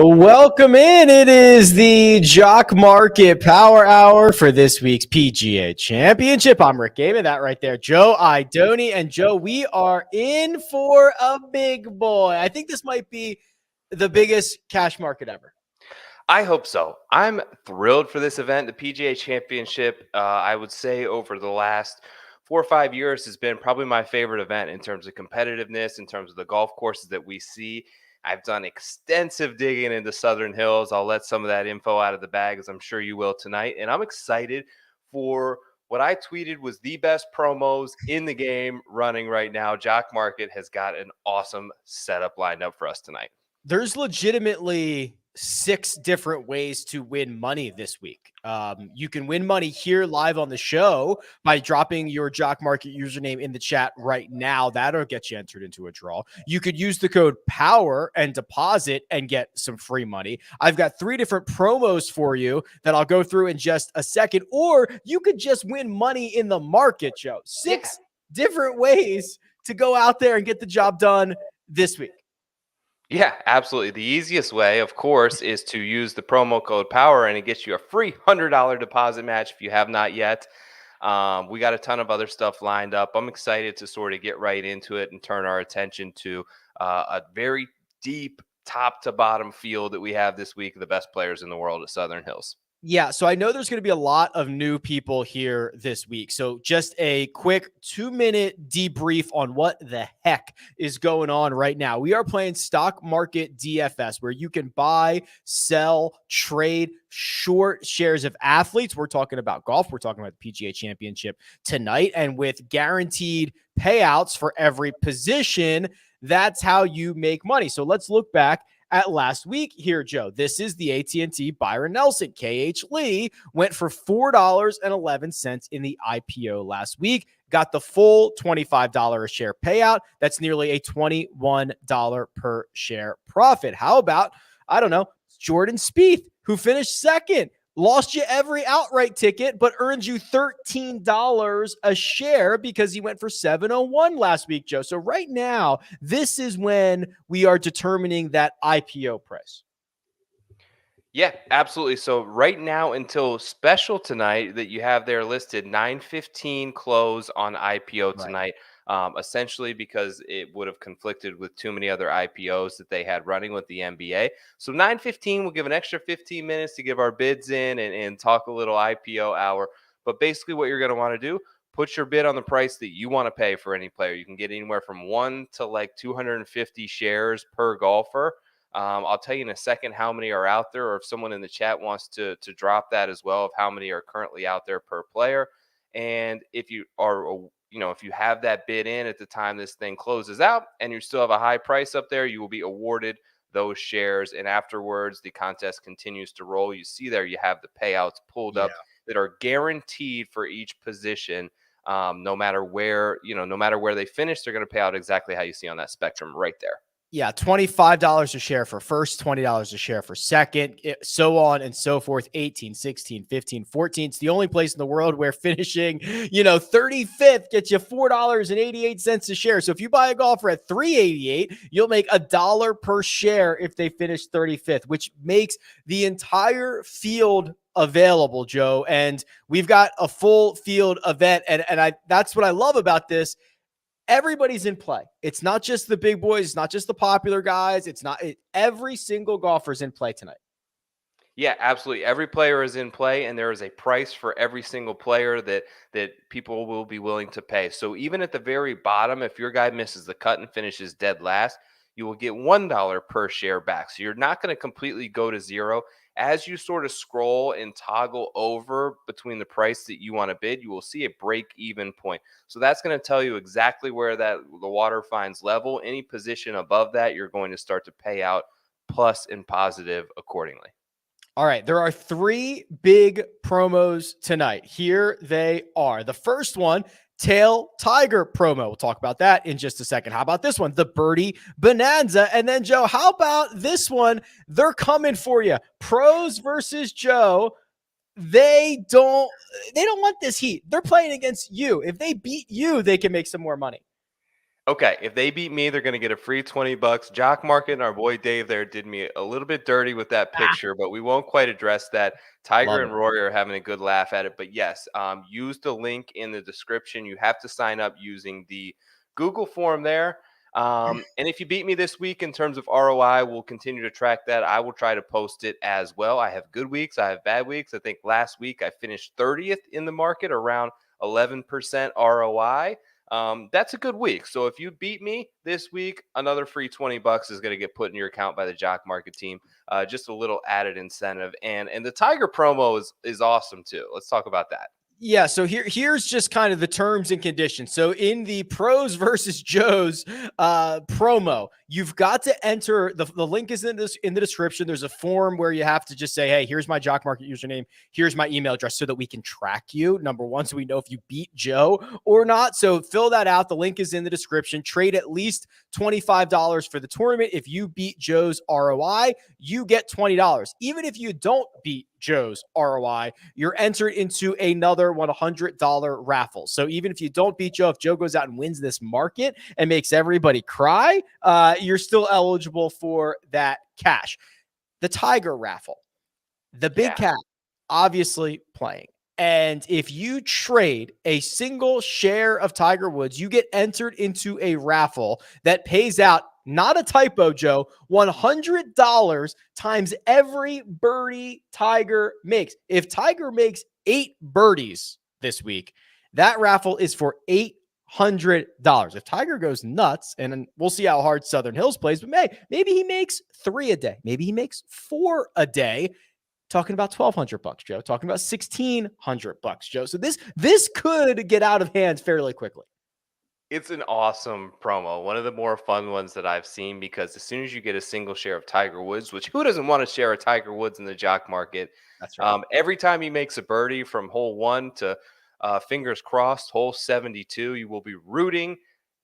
Welcome in. It is the Jock Market Power Hour for this week's PGA Championship. I'm Rick Gaiman, that right there. Joe Idoni. And Joe, we are in for a big boy. I think this might be the biggest cash market ever. I hope so. I'm thrilled for this event. The PGA Championship, I would say over the last 4 or 5 years has been probably my favorite event in terms of competitiveness, in terms of the golf courses that we see. I've done extensive digging into Southern Hills. I'll let some of that info out of the bag, as I'm sure you will tonight. And I'm excited for what I tweeted was the best promos in the game running right now. Jock Market has got an awesome setup lined up for us tonight. There's legitimately 6 different ways to win money this week. You can win money here live on the show by dropping your Jock Market username in the chat right now. That'll get you entered into a draw. You could use the code POWER and deposit and get some free money. I've got 3 different promos for you that I'll go through in just a second. Or you could just win money in the market, Joe. 6 different ways to go out there and get the job done this week. Yeah, absolutely. The easiest way, of course, is to use the promo code POWER, and it gets you a free $100 deposit match if you have not yet. We got a ton of other stuff lined up. I'm excited to sort of get right into it and turn our attention to a very deep top to bottom field that we have this week of the best players in the world at Southern Hills. Yeah, so I know there's going to be a lot of new people here this week. So just a quick 2-minute debrief on what the heck is going on right now. We are playing Stock Market DFS, where you can buy, sell, trade short shares of athletes. We're talking about golf. We're talking about the PGA Championship tonight. And with guaranteed payouts for every position, that's how you make money. So let's look back at last week here, Joe. This is the AT&T Byron Nelson. KH Lee went for $4.11 in the IPO last week. Got the full $25 a share payout. That's nearly a $21 per share profit. How about, I don't know, Jordan Spieth, who finished second? Lost you every outright ticket, but earned you $13 a share because he went for 701 last week, Joe. So right now, this is when we are determining that IPO price. Yeah, absolutely. So right now until special tonight that you have there listed, 9:15 close on IPO tonight. Essentially because it would have conflicted with too many other IPOs that they had running with the NBA. So 9:15, we'll give an extra 15 minutes to give our bids in and talk a little IPO hour. But basically what you're going to want to do, put your bid on the price that you want to pay for any player. You can get anywhere from 1 to like 250 shares per golfer. I'll tell you in a second how many are out there, or if someone in the chat wants to drop that as well, of how many are currently out there per player. And if you are, if you have that bid in at the time this thing closes out and you still have a high price up there, you will be awarded those shares. And afterwards, the contest continues to roll. You see there, you have the payouts pulled up that are guaranteed for each position. No matter where they finish, they're going to pay out exactly how you see on that spectrum right there. Yeah, $25 a share for first, $20 a share for second, so on and so forth, 18, 16, 15, 14. It's the only place in the world where finishing, 35th gets you $4.88 a share. So if you buy a golfer at $3.88, you'll make $1 per share if they finish 35th, which makes the entire field available, Joe. And we've got a full field event. And that's what I love about this. Everybody's in play. It's not just the big boys. It's not just the popular guys. Every single golfer's in play tonight. Yeah, absolutely. Every player is in play, and there is a price for every single player that people will be willing to pay. So even at the very bottom, if your guy misses the cut and finishes dead last, you will get $1 per share back. So you're not going to completely go to zero. As you sort of scroll and toggle over between the price that you want to bid, you will see a break-even point. So that's going to tell you exactly where the water finds level. Any position above that, you're going to start to pay out plus and positive accordingly. All right, there are 3 big promos tonight. Here they are. The first one, Tail Tiger promo. We'll talk about that in just a second. How about this one? The Birdie Bonanza. And then, Joe, how about this one? They're coming for you. Pros versus Joe. They don't want this heat. They're playing against you. If they beat you, they can make some more money. Okay, if they beat me, they're going to get a free $20. Jock Market and our boy Dave there did me a little bit dirty with that picture, but we won't quite address that. Tiger Love it. and Rory are having a good laugh at it. But yes, use the link in the description. You have to sign up using the Google form there. And if you beat me this week in terms of ROI, we'll continue to track that. I will try to post it as well. I have good weeks, I have bad weeks. I think last week I finished 30th in the market, around 11% ROI. That's a good week. So if you beat me this week, another free $20 is going to get put in your account by the Jock Market team. Just a little added incentive, and the Tiger promo is awesome too. Let's talk about that. Yeah, so here's just kind of the terms and conditions. So in the Pros versus Joes promo, you've got to enter the link is in the description. There's a form where you have to just say, hey, here's my Jock Market username, here's my email address, so that we can track you. Number one, so we know if you beat Joe or not. So fill that out. The link is in the description. Trade at least $25 for the tournament. If you beat Joe's ROI, you get $20. Even if you don't beat Joe's ROI, you're entered into another $100 raffle. So even if you don't beat Joe, if Joe goes out and wins this market and makes everybody cry, you're still eligible for that cash. The Tiger raffle, the big cat, obviously playing. And if you trade a single share of Tiger Woods, you get entered into a raffle that pays out, not a typo, Joe, $100 times every birdie Tiger makes. If Tiger makes 8 birdies this week, that raffle is for $800. If Tiger goes nuts, and we'll see how hard Southern Hills plays, but maybe he makes 3 a day. Maybe he makes 4 a day. Talking about $1,200, Joe. Talking about $1,600, Joe. So this could get out of hand fairly quickly. It's an awesome promo. One of the more fun ones that I've seen, because as soon as you get a single share of Tiger Woods, which who doesn't want to share a Tiger Woods in the Jock Market? That's right. Every time he makes a birdie from hole 1 to fingers crossed, hole 72, you will be rooting,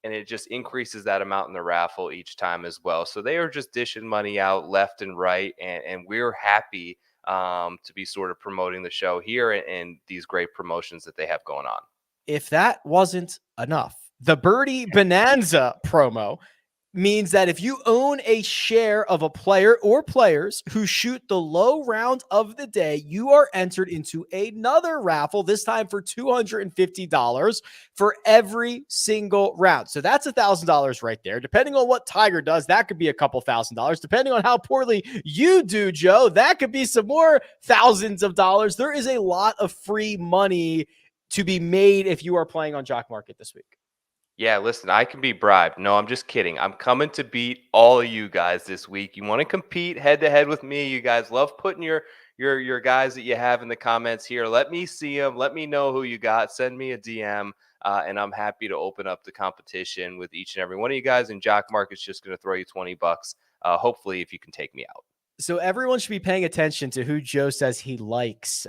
and it just increases that amount in the raffle each time as well. So they are just dishing money out left and right, and we're happy to be sort of promoting the show here and these great promotions that they have going on. If that wasn't enough, the Birdie Bonanza promo means that if you own a share of a player or players who shoot the low round of the day, you are entered into another raffle, this time for $250 for every single round. So that's $1,000 right there. Depending on what Tiger does, that could be a couple $1,000s. Depending on how poorly you do, Joe, that could be some more thousands of dollars. There is a lot of free money to be made if you are playing on Jock Market this week. Yeah, listen, I can be bribed. No, I'm just kidding. I'm coming to beat all of you guys this week. You want to compete head to head with me? You guys love putting your guys that you have in the comments here. Let me see them. Let me know who you got. Send me a DM, and I'm happy to open up the competition with each and every one of you guys. And Jock Market's just going to throw you $20. Hopefully, if you can take me out. So everyone should be paying attention to who Joe says he likes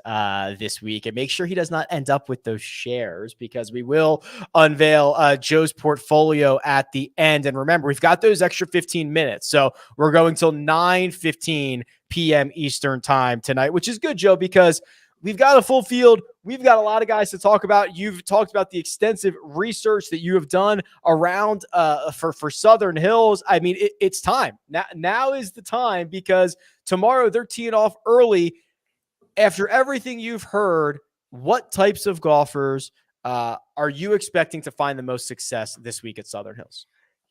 this week, and make sure he does not end up with those shares, because we will unveil Joe's portfolio at the end. And remember, we've got those extra 15 minutes. So we're going till 9:15 p.m. Eastern time tonight, which is good, Joe, because we've got a full field. We've got a lot of guys to talk about. You've talked about the extensive research that you have done around for Southern Hills. I mean, it's time. Now is the time, because tomorrow they're teeing off early. After everything you've heard, what types of golfers are you expecting to find the most success this week at Southern Hills?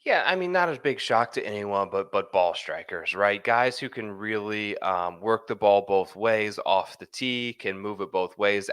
Yeah, I mean, not a big shock to anyone, but ball strikers, right? Guys who can really work the ball both ways off the tee, can move it both ways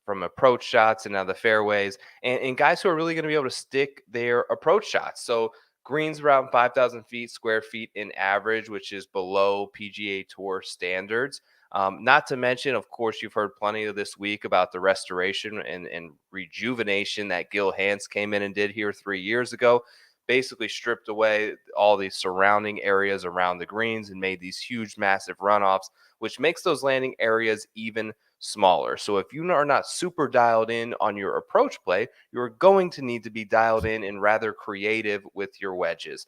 from approach shots and out of the fairways, and guys who are really going to be able to stick their approach shots. So greens around 5,000 square feet in average, which is below PGA Tour standards. Not to mention, of course, you've heard plenty of this week about the restoration and rejuvenation that Gil Hanse came in and did here 3 years ago. Basically stripped away all these surrounding areas around the greens and made these huge, massive runoffs, which makes those landing areas even smaller. So if you are not super dialed in on your approach play, you're going to need to be dialed in and rather creative with your wedges.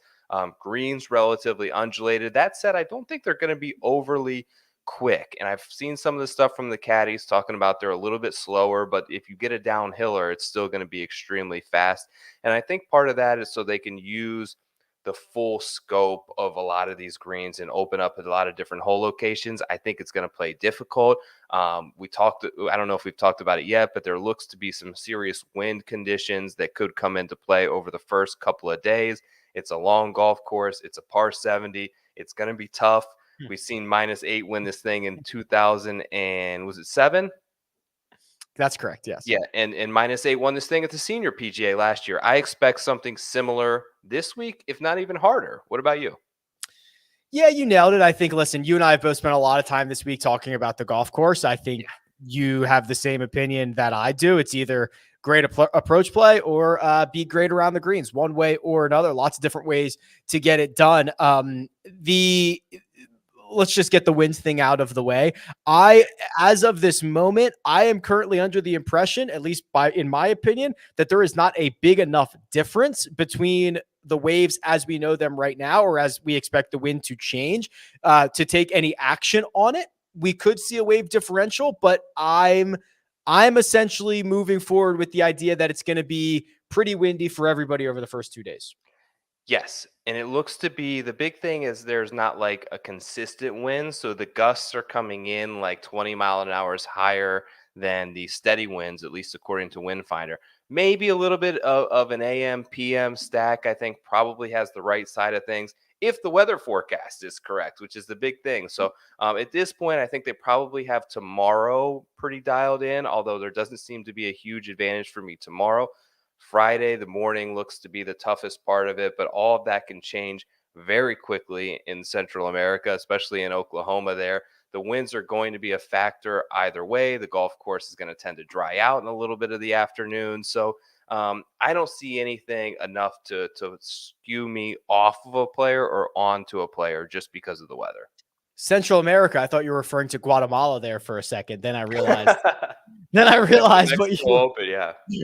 Greens relatively undulated. That said, I don't think they're going to be overly quick. And I've seen some of the stuff from the caddies talking about they're a little bit slower, but if you get a downhiller, it's still going to be extremely fast. And I think part of that is so they can use the full scope of a lot of these greens and open up a lot of different hole locations. I think it's going to play difficult. I don't know if we've talked about it yet, but there looks to be some serious wind conditions that could come into play over the first couple of days. It's a long golf course. It's a par 70. It's going to be tough. We've seen -8 win this thing in 2000 and was it 7? That's correct. Yes. Yeah, and -8 won this thing at the senior PGA last year. I expect something similar this week, if not even harder. What about you? Yeah, you nailed it. I think, listen, you and I have both spent a lot of time this week talking about the golf course. I think you have the same opinion that I do. It's either great approach play or be great around the greens, one way or another. Lots of different ways to get it done. Let's just get the wins thing out of the way. As of this moment, I am currently under the impression, at least in my opinion, that there is not a big enough difference between the waves as we know them right now, or as we expect the wind to change, to take any action on it. We could see a wave differential, but I'm essentially moving forward with the idea that it's going to be pretty windy for everybody over the first 2 days. Yes, and it looks to be the big thing is there's not like a consistent wind, so the gusts are coming in like 20 mile an hour higher than the steady winds, at least according to Windfinder. Maybe a little bit of an AM PM stack, I think probably has the right side of things if the weather forecast is correct, which is the big thing. So at this point, I think they probably have tomorrow pretty dialed in, although there doesn't seem to be a huge advantage for me tomorrow. Friday, the morning looks to be the toughest part of it, but all of that can change very quickly in Central America, especially in Oklahoma there. The winds are going to be a factor either way. The golf course is going to tend to dry out in a little bit of the afternoon. So I don't see anything enough to skew me off of a player or onto a player just because of the weather. Central America. I thought you were referring to Guatemala there for a second. Then I realized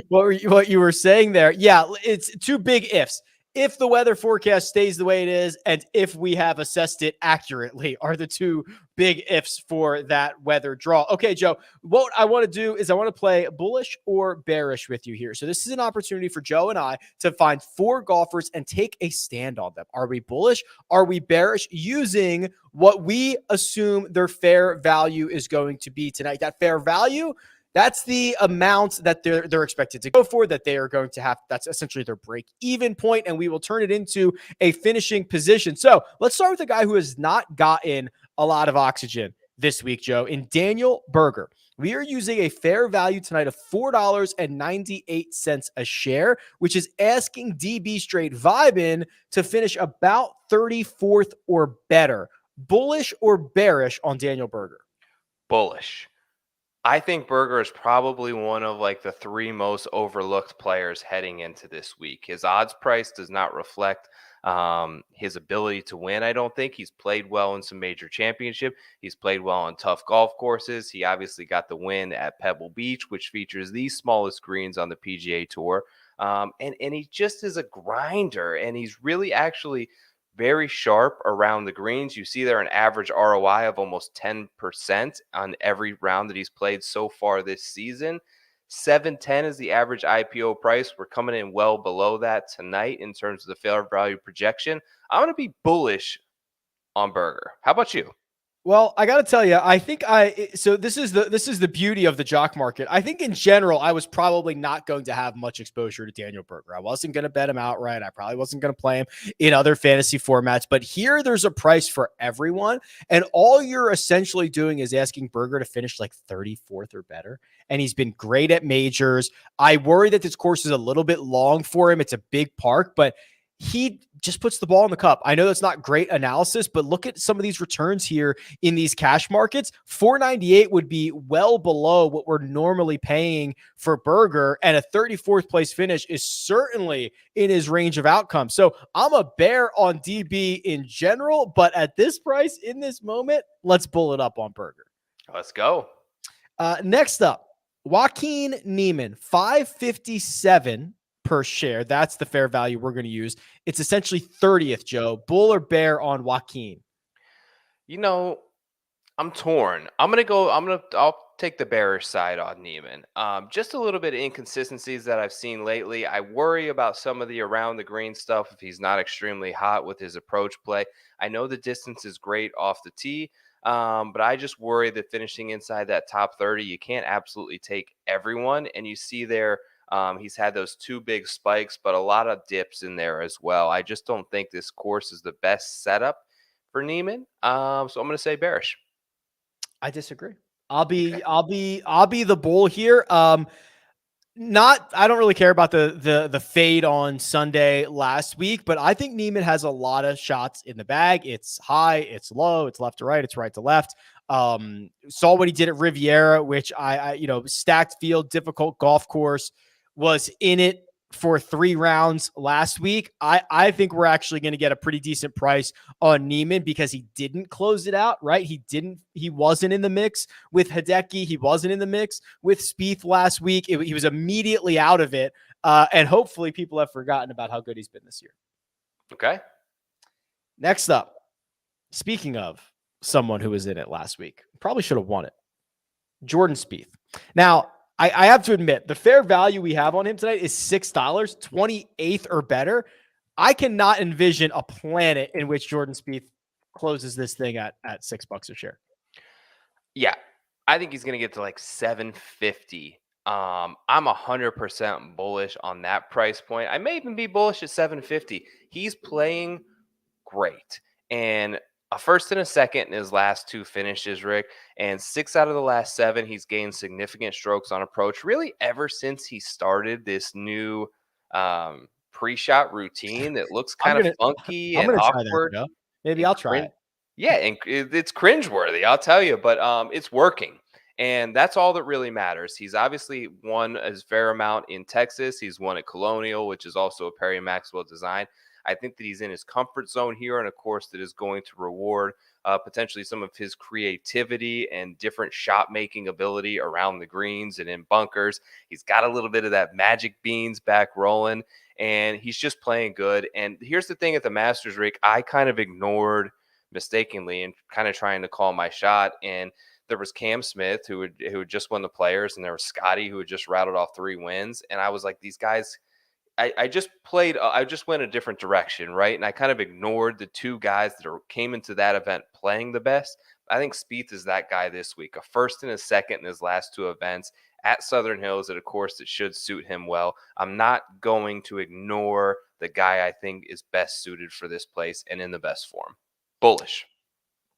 what you were saying there. Yeah, it's two big ifs. If the weather forecast stays the way it is, and if we have assessed it accurately, are the two big ifs for that weather draw. Okay, Joe, what I want to do is I want to play bullish or bearish with you here. So this is an opportunity for Joe and I to find 4 golfers and take a stand on them. Are we bullish? Are we bearish? Using what we assume their fair value is going to be tonight. That fair value, that's the amount that they're expected to go for, that they are going to have. That's essentially their break-even point, and we will turn it into a finishing position. So let's start with a guy who has not gotten a lot of oxygen this week, Joe, in Daniel Berger. We are using a fair value tonight of $4.98 a share, which is asking DB Straight Vibin to finish about 34th or better. Bullish or bearish on Daniel Berger? Bullish. I think Berger is probably one of like the 3 most overlooked players heading into this week. His odds price does not reflect his ability to win. I don't think he's played well in some major championship. He's played well on tough golf courses. He obviously got the win at Pebble Beach, which features the smallest greens on the PGA Tour. And he just is a grinder, and he's really actually very sharp around the greens. You see there an average ROI of almost 10% on every round that he's played so far this season. 710 is the average IPO price. We're coming in well below that tonight in terms of the fair value projection. I'm going to be bullish on Berger. How about you? Well, I got to tell you, I think this is the beauty of the jock market. I think in general, I was probably not going to have much exposure to Daniel Berger. I wasn't going to bet him outright. I probably wasn't going to play him in other fantasy formats, but here there's a price for everyone. And all you're essentially doing is asking Berger to finish like 34th or better. And he's been great at majors. I worry that this course is a little bit long for him. It's a big park, but he just puts the ball in the cup. I know that's not great analysis, but look at some of these returns here in these cash markets. 498 would be well below what we're normally paying for Berger, and a 34th place finish is certainly in his range of outcomes. So I'm a bear on DB in general, but at this price in this moment, let's bull it up on Berger. Let's go. Next up, Joaquin Niemann, 557 per share. That's the fair value we're going to use. It's essentially 30th, Joe. Bull or bear on Joaquin? You know, I'm torn. I'll take the bearish side on Neiman. Just a little bit of inconsistencies that I've seen lately. I worry about some of the around the green stuff if he's not extremely hot with his approach play. I know the distance is great off the tee, but I just worry that finishing inside that top 30, you can't absolutely take everyone. And you see there, he's had those two big spikes, but a lot of dips in there as well. I just don't think this course is the best setup for Neiman. So I'm going to say bearish. I disagree. I'll Okay. be the bull here. I don't really care about the fade on Sunday last week, but I think Neiman has a lot of shots in the bag. It's high, it's low, it's left to right, it's right to left. Saw what he did at Riviera, which I stacked field, difficult golf course, was in it for 3 rounds last week. I think we're actually going to get a pretty decent price on Neiman because he didn't close it out, right? He wasn't in the mix with Hideki. He wasn't in the mix with Spieth last week. He was immediately out of it. And hopefully people have forgotten about how good he's been this year. Okay. Next up, speaking of someone who was in it last week, probably should have won it, Jordan Spieth. Now, I have to admit, the fair value we have on him tonight is $6, 28th or better. I cannot envision a planet in which Jordan Spieth closes this thing at $6 a share. Yeah, I think he's going to get to like 750. I'm 100% bullish on that price point. I may even be bullish at 750. He's playing great. And a first and a second in his last 2 finishes, Rick, and 6 out of the last 7, he's gained significant strokes on approach. Really, ever since he started this new pre-shot routine that looks kind of funky I'm and gonna try that, awkward Joe. Maybe and I'll try it. yeah, and it's cringeworthy, I'll tell you, but it's working. And that's all that really matters. He's obviously won a fair amount in Texas. He's won at Colonial, which is also a Perry Maxwell design. I think that he's in his comfort zone here on a course that is going to reward potentially some of his creativity and different shot making ability around the greens and in bunkers. He's got a little bit of that magic beans back rolling, and he's just playing good. And here's the thing at the Masters, Rick, I kind of ignored mistakenly and kind of trying to call my shot. And there was Cam Smith who had just won the Players, and there was Scotty who had just rattled off 3 wins. And I was like, these guys, I just went a different direction, right? And I kind of ignored the 2 guys that came into that event playing the best. I think Spieth is that guy this week, a first and a second in his last 2 events at Southern Hills at a course that should suit him well. I'm not going to ignore the guy I think is best suited for this place and in the best form. Bullish.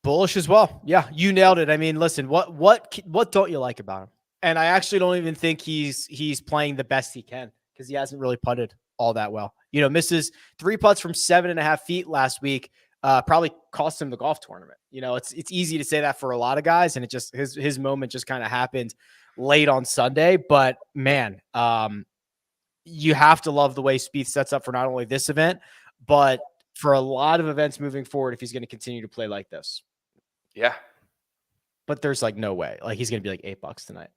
Bullish as well. Yeah, you nailed it. I mean, listen, what don't you like about him? And I actually don't even think he's playing the best he can because he hasn't really putted all that well. Misses 3 putts from 7.5 feet last week. Probably cost him the golf tournament. It's easy to say that for a lot of guys, and it just his moment just kind of happened late on Sunday. But man, you have to love the way Spieth sets up for not only this event, but for a lot of events moving forward if he's going to continue to play like this. Yeah. But there's like no way. Like he's going to be like $8 tonight.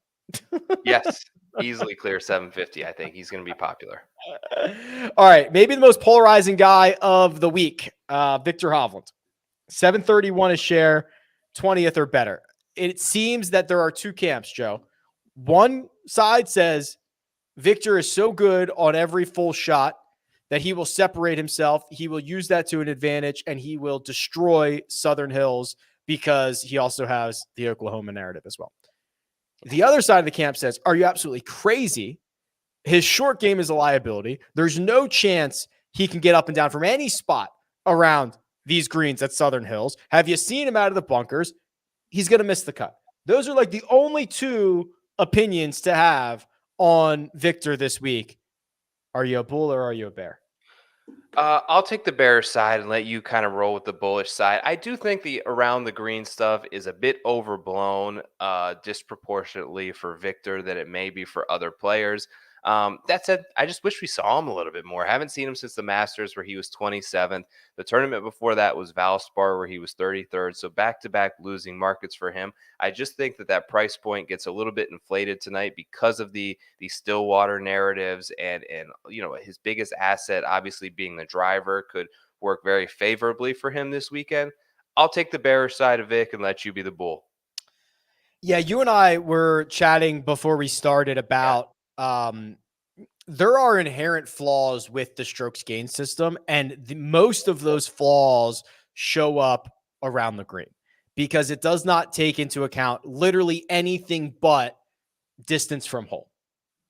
Yes. Easily clear 750. I think he's going to be popular. All right. Maybe the most polarizing guy of the week, Victor Hovland. 731 a share, 20th or better. It seems that there are 2 camps, Joe. One side says Victor is so good on every full shot that he will separate himself. He will use that to an advantage, and he will destroy Southern Hills because he also has the Oklahoma narrative as well. The other side of the camp says, are you absolutely crazy? His short game is a liability. There's no chance he can get up and down from any spot around these greens at Southern Hills. Have you seen him out of the bunkers? He's going to miss the cut. Those are like the only 2 opinions to have on Victor this week. Are you a bull or are you a bear? I'll take the bearish side and let you kind of roll with the bullish side. I do think the around the green stuff is a bit overblown disproportionately for Victor that it may be for other players. That said, I just wish we saw him a little bit more. I haven't seen him since the Masters where he was 27th. The tournament before that was Valspar where he was 33rd. So back-to-back losing markets for him. I just think that price point gets a little bit inflated tonight because of the Stillwater narratives and his biggest asset obviously being the driver could work very favorably for him this weekend. I'll take the bearish side of Vic and let you be the bull. Yeah, you and I were chatting before we started Yeah. about there are inherent flaws with the strokes gain system, and most of those flaws show up around the green because it does not take into account literally anything but distance from hole.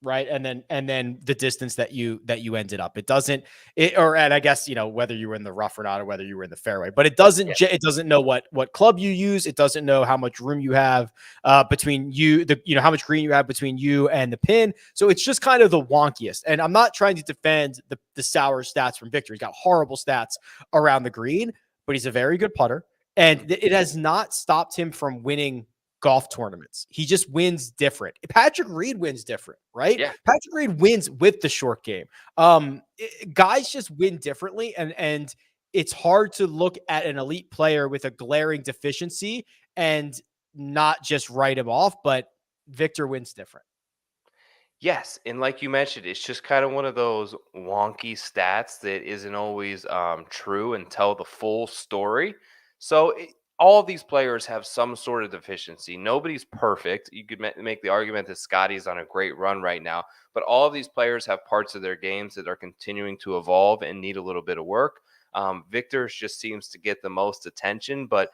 Right. And then the distance that you ended up. It doesn't and I guess, whether you were in the rough or not, or whether you were in the fairway, but Yeah. it doesn't know what club you use. It doesn't know how much room you have between you, how much green you have between you and the pin. So it's just kind of the wonkiest. And I'm not trying to defend the sour stats from Victor. He's got horrible stats around the green, but he's a very good putter. And it has not stopped him from winning golf tournaments. He just wins different. Patrick Reed wins different, right? Yeah. Patrick Reed wins with the short game. Guys just win differently, and it's hard to look at an elite player with a glaring deficiency and not just write him off, but Victor wins different. Yes, and like you mentioned, it's just kind of one of those wonky stats that isn't always true and tell the full story. So all of these players have some sort of deficiency. Nobody's perfect. You could make the argument that Scotty's on a great run right now, but all of these players have parts of their games that are continuing to evolve and need a little bit of work. Victor just seems to get the most attention, but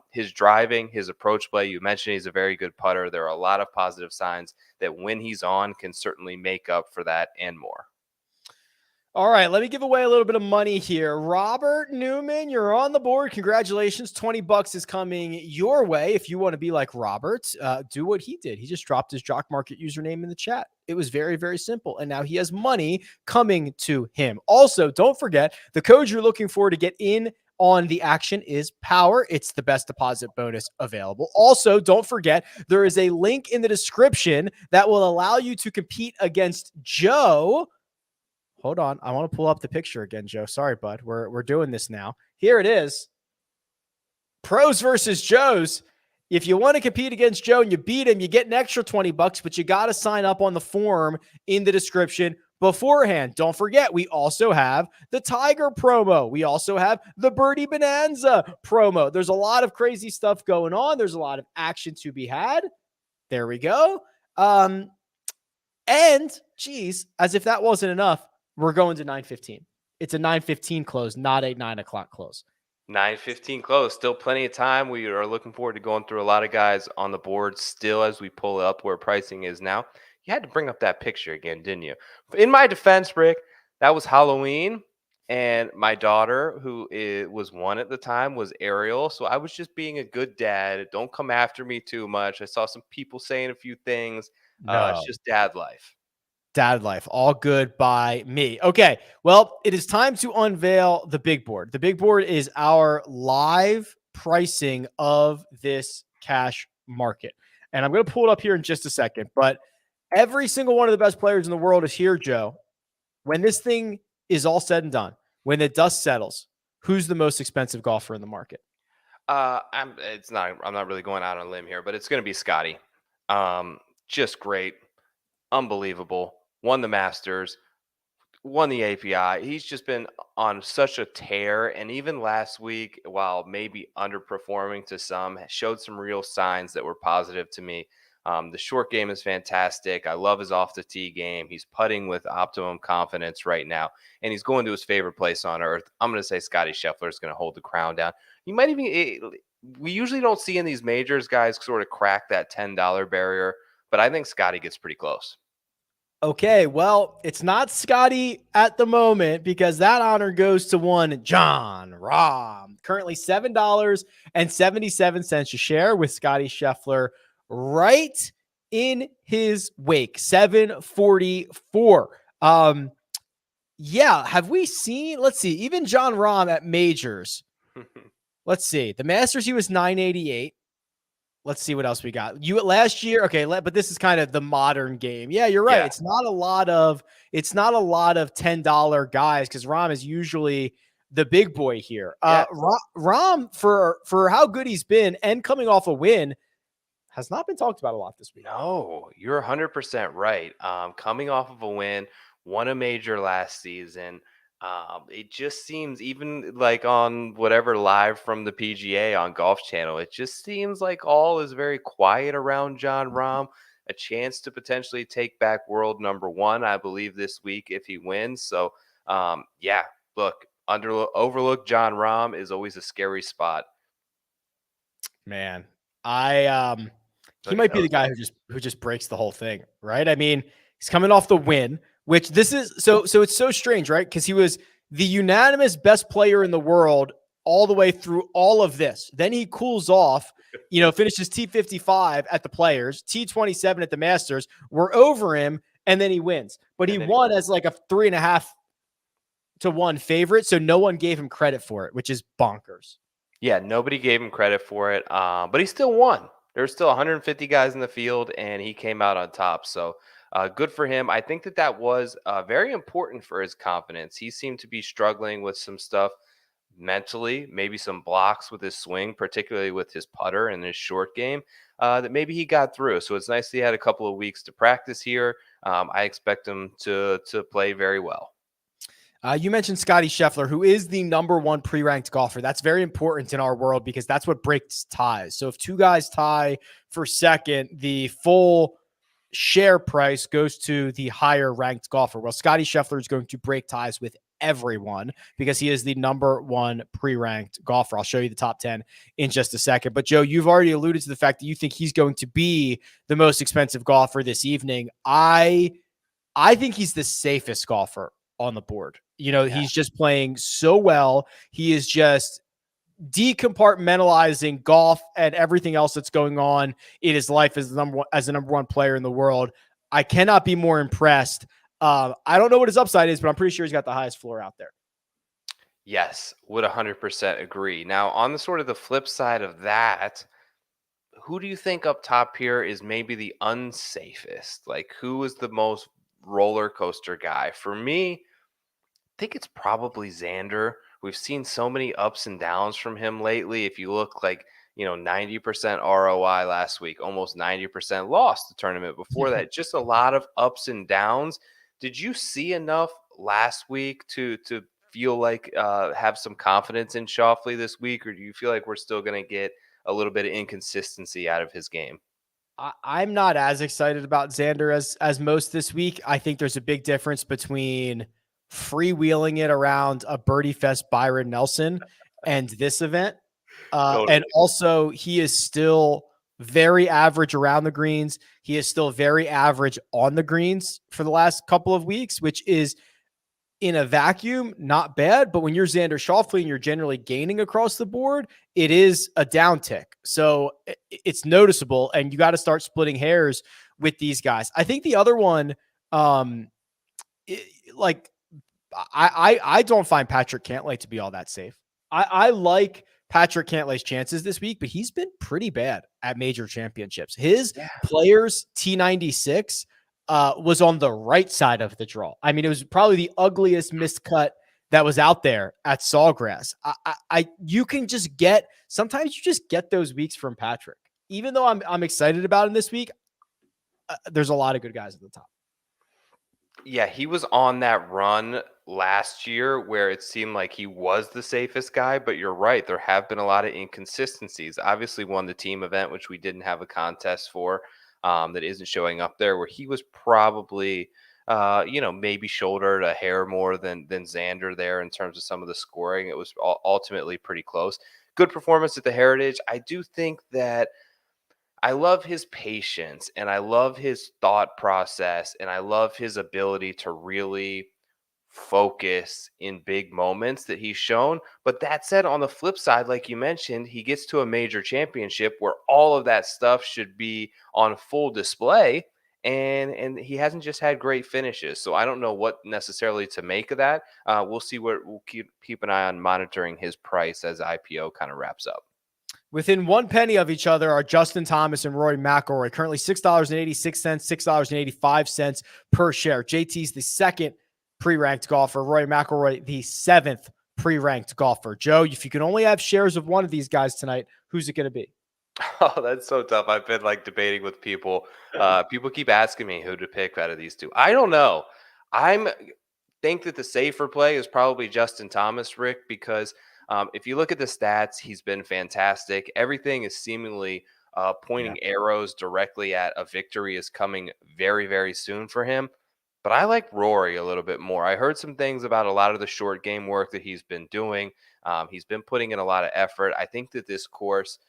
his driving, his approach play, you mentioned he's a very good putter. There are a lot of positive signs that when he's on can certainly make up for that and more. All right, let me give away a little bit of money here. Robert Newman, you're on the board. Congratulations. $20 is coming your way. If you want to be like Robert, do what he did. He just dropped his Jock Market username in the chat. It was very, very simple. And now he has money coming to him. Also, don't forget the code you're looking for to get in on the action is POWER. It's the best deposit bonus available. Also, don't forget there is a link in the description that will allow you to compete against Joe. Hold on. I want to pull up the picture again, Joe. Sorry, bud. We're doing this now. Here it is. Pros versus Joes. If you want to compete against Joe and you beat him, you get an extra $20, but you got to sign up on the form in the description beforehand. Don't forget, we also have the Tiger promo. We also have the Birdie Bonanza promo. There's a lot of crazy stuff going on. There's a lot of action to be had. There we go. And geez, as if that wasn't enough, we're going to 9:15. It's a 9:15 close, not a 9 o'clock close. 9:15 close. Still plenty of time. We are looking forward to going through a lot of guys on the board still as we pull up where pricing is now. You had to bring up that picture again, didn't you? In my defense, Rick, that was Halloween. And my daughter, who was one at the time, was Ariel. So I was just being a good dad. Don't come after me too much. I saw some people saying a few things. No. It's just dad life. Dad life, all good by me. Okay, well, it is time to unveil the big board. The big board is our live pricing of this cash market. And I'm going to pull it up here in just a second, but every single one of the best players in the world is here, Joe. When this thing is all said and done, when the dust settles, who's the most expensive golfer in the market? I'm not really going out on a limb here, but it's going to be Scotty. Just great, unbelievable. Won the Masters, won the API. He's just been on such a tear. And even last week, while maybe underperforming to some, showed some real signs that were positive to me. The short game is fantastic. I love his off the tee game. He's putting with optimum confidence right now, and he's going to his favorite place on earth. I'm going to say Scotty Sheffler is going to hold the crown down. You might even, we usually don't see in these majors guys sort of crack that $10 barrier, but I think Scotty gets pretty close. Okay, well, it's not Scotty at the moment because that honor goes to one John Rahm. Currently $7.77 a share with Scotty Sheffler right in his wake. 744. Yeah, have we seen, let's see, even John Rahm at majors. Let's see. The Masters, he was 988. Let's see what else we got. You last year, okay, but this is kind of the modern game. Yeah, you're right. Yeah. It's not a lot of $10 guys because Rahm is usually the big boy here. Yeah. Rahm for how good he's been and coming off a win has not been talked about a lot this week. No, you're 100% right. Coming off of a win, won a major last season. It just seems, even like on whatever live from the PGA on Golf Channel, it just seems like all is very quiet around John Rahm. A chance to potentially take back world number one, I believe, this week if he wins. So, yeah, look, overlook John Rahm is always a scary spot. Man, I he Look at might be the those guy guys. who just breaks the whole thing, right? I mean, he's coming off the win, which this is so it's so strange, right? Because he was the unanimous best player in the world all the way through all of this. Then he cools off, finishes T55 at the Players, T27 at the Masters. We're over him, and then he wins. But he And then he won as like a 3.5-1 favorite, so no one gave him credit for it, which is bonkers. Yeah, nobody gave him credit for it, but he still won. There's still 150 guys in the field, and he came out on top. So good for him. I think that was very important for his confidence. He seemed to be struggling with some stuff mentally, maybe some blocks with his swing, particularly with his putter and his short game, that maybe he got through. So it's nice he had a couple of weeks to practice here. I expect him to play very well. You mentioned Scotty Sheffler, who is the number one pre-ranked golfer. That's very important in our world because that's what breaks ties. So if two guys tie for second, the full share price goes to the higher ranked golfer. Well, Scotty Sheffler is going to break ties with everyone because he is the number one pre-ranked golfer. I'll show you the top 10 in just a second. But Joe, you've already alluded to the fact that you think he's going to be the most expensive golfer this evening. I think he's the safest golfer on the board. He's just playing so well. He is just decompartmentalizing golf and everything else that's going on in his life as the number one player in the world. I cannot be more impressed. I don't know what his upside is, but I'm pretty sure he's got the highest floor out there. Yes, would 100% agree. Now, on the sort of the flip side of that, who do you think up top here is maybe the unsafest? Like, who is the most roller coaster guy? For me, I think it's probably Xander. We've seen so many ups and downs from him lately. If you look like, 90% ROI last week, almost 90% lost the tournament before that. Just a lot of ups and downs. Did you see enough last week to feel like have some confidence in Schauffele this week, or do you feel like we're still going to get a little bit of inconsistency out of his game? I'm not as excited about Xander as most this week. I think there's a big difference between freewheeling it around a birdie fest Byron Nelson and this event. Totally. And also he is still very average around the greens. He is still very average on the greens for the last couple of weeks, which is in a vacuum, not bad. But when you're Xander Schauffele and you're generally gaining across the board, it is a downtick. So it's noticeable, and you got to start splitting hairs with these guys. I think the other one, I don't find Patrick Cantlay to be all that safe. I like Patrick Cantlay's chances this week, but he's been pretty bad at major championships. His Players T96 was on the right side of the draw. I mean, it was probably the ugliest missed cut that was out there at Sawgrass. Sometimes you just get those weeks from Patrick. Even though I'm excited about him this week, there's a lot of good guys at the top. Yeah, he was on that run last year where it seemed like he was the safest guy, but you're right. There have been a lot of inconsistencies. Obviously, won the team event, which we didn't have a contest for, that isn't showing up there, where he was probably, maybe shouldered a hair more than Xander there in terms of some of the scoring. It was ultimately pretty close. Good performance at the Heritage. I do think that I love his patience and I love his thought process and I love his ability to really focus in big moments that he's shown. But that said, on the flip side, like you mentioned, he gets to a major championship where all of that stuff should be on full display. And he hasn't just had great finishes. So I don't know what necessarily to make of that. We'll see we'll keep an eye on monitoring his price as IPO kind of wraps up. Within one penny of each other are Justin Thomas and Rory McIlroy, currently $6.86, $6.85 per share. JT's the second pre-ranked golfer. Rory McIlroy, the seventh pre-ranked golfer. Joe, if you can only have shares of one of these guys tonight, who's it going to be? Oh, that's so tough. I've been debating with people. People keep asking me who to pick out of these two. I don't know. I'm think that the safer play is probably Justin Thomas, Rick, because if you look at the stats, he's been fantastic. Everything is seemingly Yeah. pointing arrows directly at a victory is coming very, very soon for him. But I like Rory a little bit more. I heard some things about a lot of the short game work that he's been doing. He's been putting in a lot of effort. I think that this course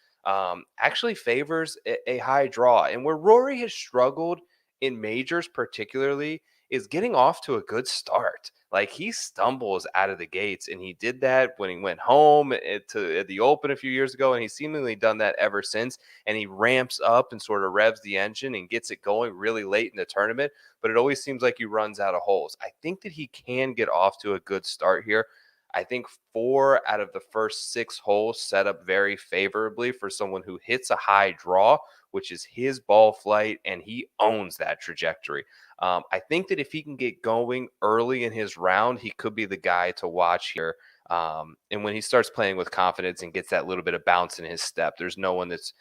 actually favors a high draw. And where Rory has struggled in majors, particularly, is getting off to a good start. Like he stumbles out of the gates, and he did that when he went home at the Open a few years ago, and he's seemingly done that ever since. And he ramps up and sort of revs the engine and gets it going really late in the tournament, but it always seems like he runs out of holes. I think that he can get off to a good start here. I think 4 out of the first 6 holes set up very favorably for someone who hits a high draw, which is his ball flight, and he owns that trajectory. I think that if he can get going early in his round, he could be the guy to watch here. And when he starts playing with confidence and gets that little bit of bounce in his step, there's no one it's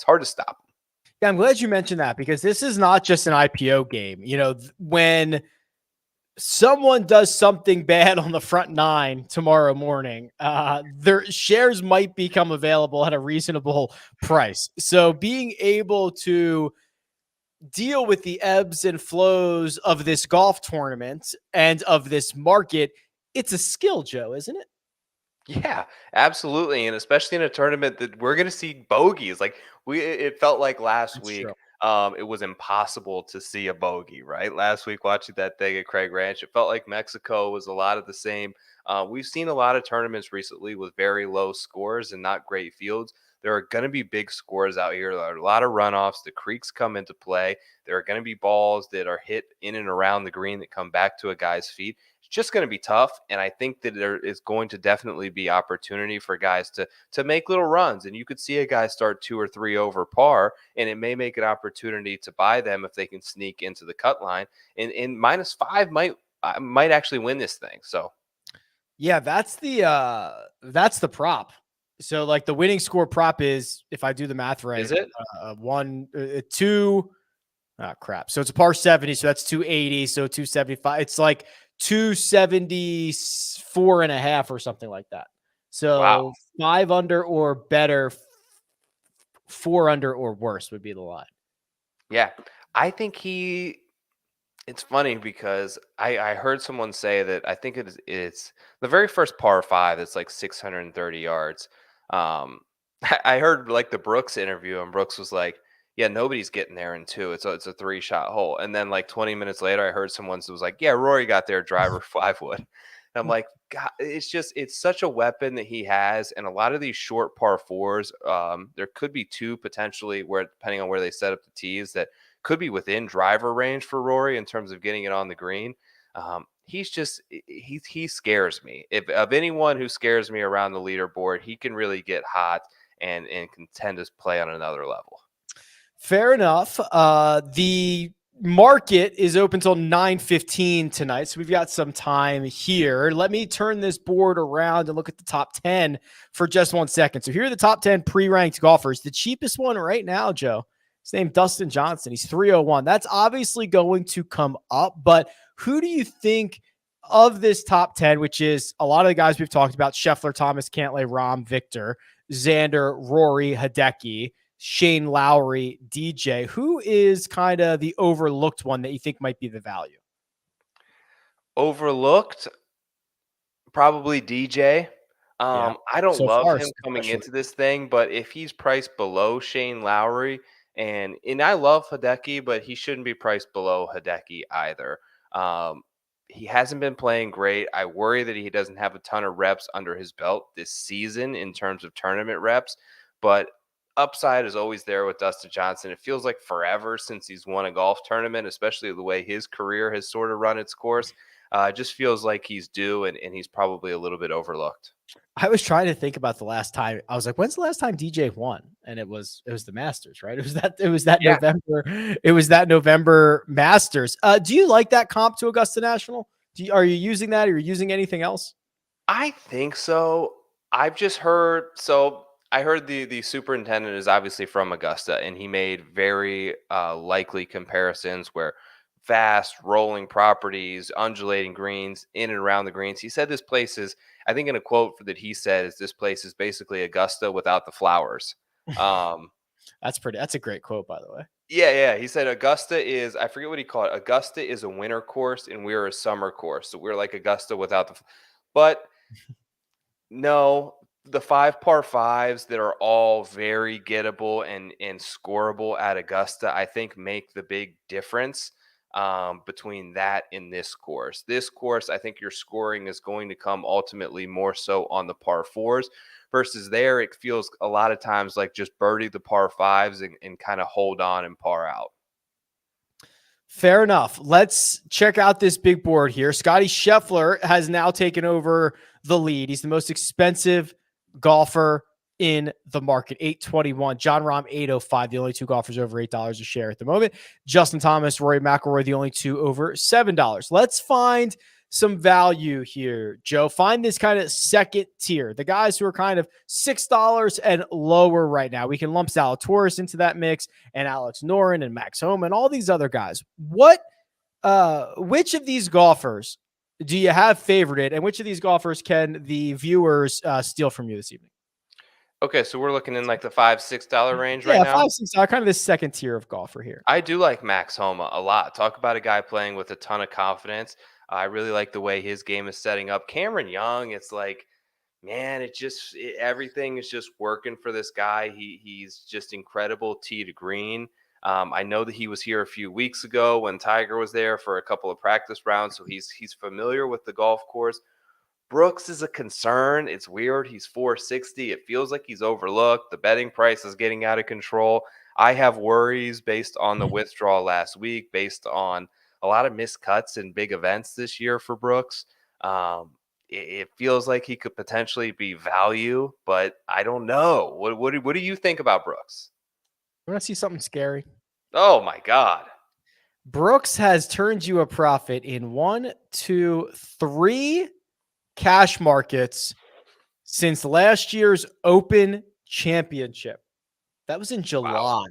hard to stop him. Yeah, I'm glad you mentioned that because this is not just an IPO game. You know, when someone does something bad on the front 9 tomorrow morning, their shares might become available at a reasonable price. So being able to deal with the ebbs and flows of this golf tournament and of this market, it's a skill, Joe, isn't it? Yeah, absolutely, and especially in a tournament that we're going to see bogeys. Like it felt like last That's week, true. it was impossible to see a bogey. Right, last week watching that thing at Craig Ranch, it felt like Mexico was a lot of the same. We've seen a lot of tournaments recently with very low scores and not great fields. There are going to be big scores out here. There are a lot of runoffs. The creeks come into play. There are going to be balls that are hit in and around the green that come back to a guy's feet. Just going to be tough, and I think that there is going to definitely be opportunity for guys to make little runs, and you could see a guy start 2 or 3 over par, and it may make an opportunity to buy them if they can sneak into the cut line, and -5 might actually win this thing. So Yeah, that's the prop. So like the winning score prop is, if I do the math right, is it? one, two. Oh crap. So it's a par 70. So that's 280. So 275. It's like 274 and a half or something like that. Wow. So 5 under or better, 4 under or worse would be the line. Yeah, I think he. It's funny because I heard someone say that I think it's the very first par 5 that's like 630 yards. Um, I heard like the Brooks interview, and Brooks was like, "Yeah, nobody's getting there in 2. It's a 3-shot hole." And then like 20 minutes later, I heard someone who was like, "Yeah, Rory got there driver 5 wood." And I'm like, God, it's such a weapon that he has, and a lot of these short par 4s, there could be 2 potentially where depending on where they set up the tees that could be within driver range for Rory in terms of getting it on the green. He's just he scares me. If of anyone who scares me around the leaderboard, he can really get hot and can tend to play on another level. Fair enough. The market is open till 9:15 tonight, so we've got some time here. Let me turn this board around and look at the top 10 for just 1 second. So here are the top 10 pre-ranked golfers. The cheapest one right now, Joe, his name Dustin Johnson. He's 301. That's obviously going to come up, but who do you think of this top 10, which is a lot of the guys we've talked about: Scheffler, Thomas, Cantlay, Rahm, Victor, Xander, Rory, Hideki, Shane Lowry, DJ? Who is kind of the overlooked one that you think might be the value? Overlooked, probably DJ. Yeah. I don't So love far, him coming especially. into this thing, but if he's priced below Shane Lowry, and I love Hideki, but he shouldn't be priced below Hideki either. Um, he hasn't been playing great. I worry that he doesn't have a ton of reps under his belt this season in terms of tournament reps, but upside is always there with Dustin Johnson. It feels like forever since he's won a golf tournament, especially the way his career has sort of run its course. It just feels like he's due, and he's probably a little bit overlooked. I was trying to think about the last time. I was like, when's the last time DJ won? And it was the Masters, right? It was that Yeah, November. It was that November Masters. Do you like that comp to Augusta National? Are you using that? Or are you using anything else? I think so. I've just heard I heard the superintendent is obviously from Augusta, and he made very likely comparisons where vast rolling properties, undulating greens in and around the greens. He said this place is, I think in a quote that he said is, this place is basically Augusta without the flowers. That's a great quote, by the way. Yeah. He said Augusta is, I forget what he called it. Augusta is a winter course and we're a summer course. So we're like Augusta without but no, the 5 par 5s that are all very gettable and scoreable at Augusta, I think make the big difference between that and this course. This course, I think your scoring is going to come ultimately more so on the par 4s versus there. It feels a lot of times like just birdie the par 5s and kind of hold on and par out. Fair enough. Let's check out this big board here. Scotty Sheffler has now taken over the lead. He's the most expensive golfer in the market, $821. John Rahm, $805. The only two golfers over $8 a share at the moment. Justin Thomas, Rory McIlroy, the only two over $7. Let's find some value here, Joe. Find this kind of second tier, the guys who are kind of $6 and lower right now. We can lump Zalatoris into that mix, and Alex Noren and Max Homa and all these other guys. Which of these golfers do you have favorited, and which of these golfers can the viewers steal from you this evening? Okay, so we're looking in like the $5-6 range right now. Yeah, $5-6, kind of this second tier of golfer here. I do like Max Homa a lot. Talk about a guy playing with a ton of confidence. I really like the way his game is setting up. Cameron Young, it's like, man, everything is just working for this guy. He's just incredible tee to green. I know that he was here a few weeks ago when Tiger was there for a couple of practice rounds, so he's familiar with the golf course. Brooks is a concern. It's weird. He's 460. It feels like he's overlooked. The betting price is getting out of control. I have worries based on the withdrawal last week, based on a lot of missed cuts in big events this year for Brooks. It feels like he could potentially be value, but I don't know. What do you think about Brooks? You want to see something scary? Oh my God. Brooks has turned you a profit in 1, 2, 3 cash markets since last year's Open Championship. That was in July.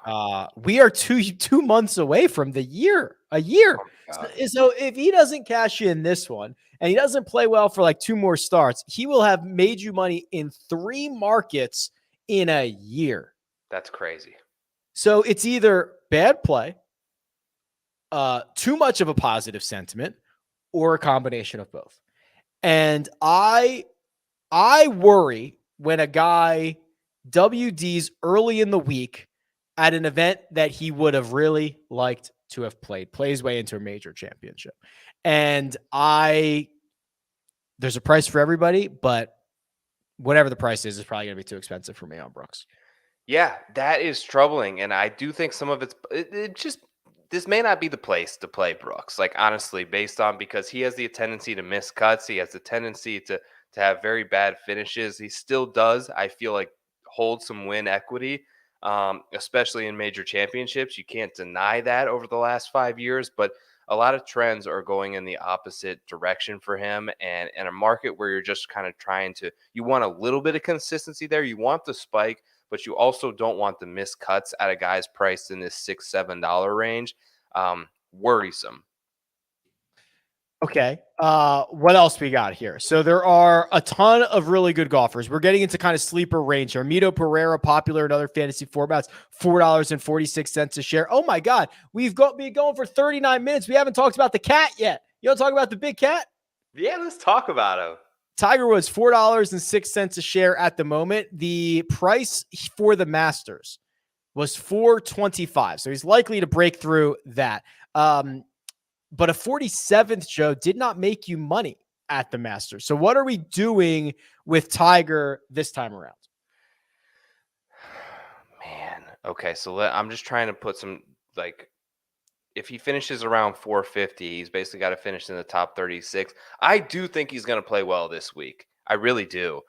Wow. We are two months away from a year. So if he doesn't cash in this one and he doesn't play well for like 2 more starts, he will have made you money in 3 markets in a year. That's crazy. So it's either bad play, too much of a positive sentiment, or a combination of both. And I worry when a guy WDs early in the week at an event that he would have really liked to have played, plays way into a major championship. And there's a price for everybody, but whatever the price is probably going to be too expensive for me on Brooks. Yeah, that is troubling. And I do think some of this may not be the place to play Brooks. Like, honestly, because he has the tendency to miss cuts. He has the tendency to have very bad finishes. He still does, I feel like, hold some win equity, especially in major championships. You can't deny that over the last 5 years, but a lot of trends are going in the opposite direction for him. And in a market where you're just kind of you want a little bit of consistency there. You want the spike, but you also don't want the missed cuts at a guy's priced in this $6-7 range. Worrisome. Okay. What else we got here? So there are a ton of really good golfers. We're getting into kind of sleeper range here. Mito Pereira, popular in other fantasy formats, $4.46 a share. Oh my God. We've been going for 39 minutes. We haven't talked about the cat yet. You want to talk about the big cat? Yeah, let's talk about him. Tiger Woods, $4.06 a share at the moment. The price for the Masters was $4.25. So he's likely to break through that. But a 47th, Joe, did not make you money at the Masters. So what are we doing with Tiger this time around? Man. Okay. So I'm just trying to put some, like, if he finishes around 450, he's basically got to finish in the top 36. I do think he's going to play well this week. I really do.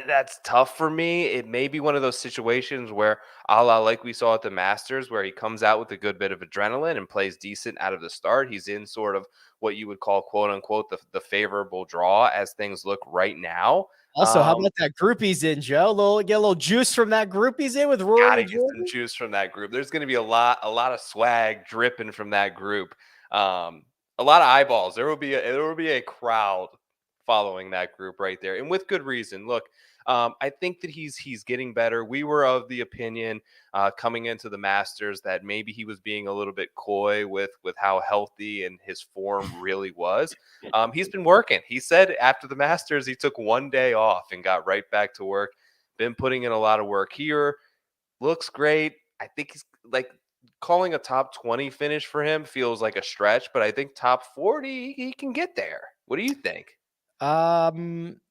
That's tough for me. It may be one of those situations where, a la like we saw at the Masters, where he comes out with a good bit of adrenaline and plays decent out of the start. He's in sort of what you would call, quote unquote, the favorable draw as things look right now. Also, how about that group he's in, Joe? Get a little juice from that group he's in with Rory Gotta and get some Jordan. juice from that group. There's going to be a lot of swag dripping from that group. A lot of eyeballs. There will be a crowd following that group right there, and with good reason. Look, I think that he's getting better. We were of the opinion coming into the Masters that maybe he was being a little bit coy with how healthy and his form really was. He's been working. He said after the Masters he took one day off and got right back to work. Been putting in a lot of work here. Looks great. I think he's like calling a top 20 finish for him feels like a stretch, but I think top 40 he can get there. What do you think? Um,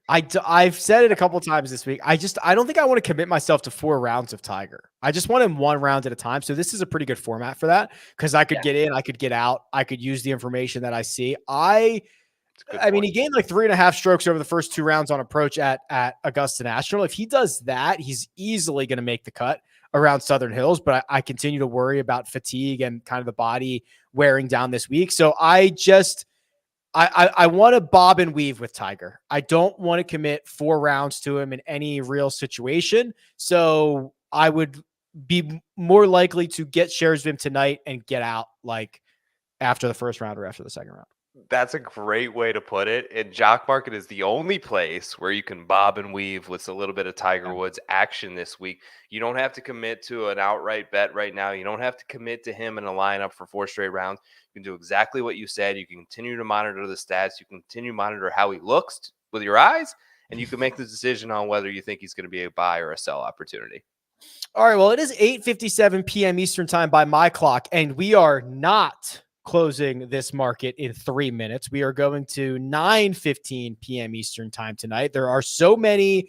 I've said it a couple times this week. I don't think I want to commit myself to 4 rounds of Tiger. I just want him 1 round at a time. So this is a pretty good format for that because I could get in, I could get out, I could use the information that I see. I mean, he gained like 3.5 strokes over the first 2 rounds on approach at Augusta National. If he does that, he's easily going to make the cut around Southern Hills. But I continue to worry about fatigue and kind of the body wearing down this week. So I want to bob and weave with Tiger. I don't want to commit 4 rounds to him in any real situation. So I would be more likely to get shares of him tonight and get out like after the first round or after the second round. That's a great way to put it. And Jock Market is the only place where you can bob and weave with a little bit of Tiger Woods action this week. You don't have to commit to an outright bet right now. You don't have to commit to him in a lineup for 4 straight rounds. You can do exactly what you said. You can continue to monitor the stats. You can continue to monitor how he looks with your eyes, and you can make the decision on whether you think he's going to be a buy or a sell opportunity. All right. Well, it is 8:57 p.m. Eastern time by my clock, and we are not closing this market in 3 minutes. We are going to 9:15 p.m. Eastern time tonight. There are so many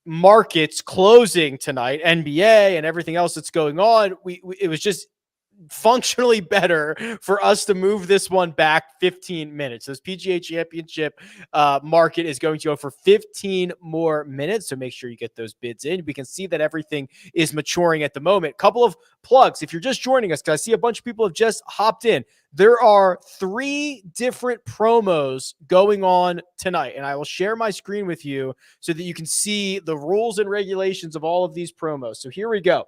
markets closing tonight, NBA and everything else that's going on. It was just functionally better for us to move this one back 15 minutes. This PGA Championship market is going to go for 15 more minutes. So make sure you get those bids in. We can see that everything is maturing at the moment. Couple of plugs. If you're just joining us, because I see a bunch of people have just hopped in, there are 3 different promos going on tonight, and I will share my screen with you so that you can see the rules and regulations of all of these promos. So here we go.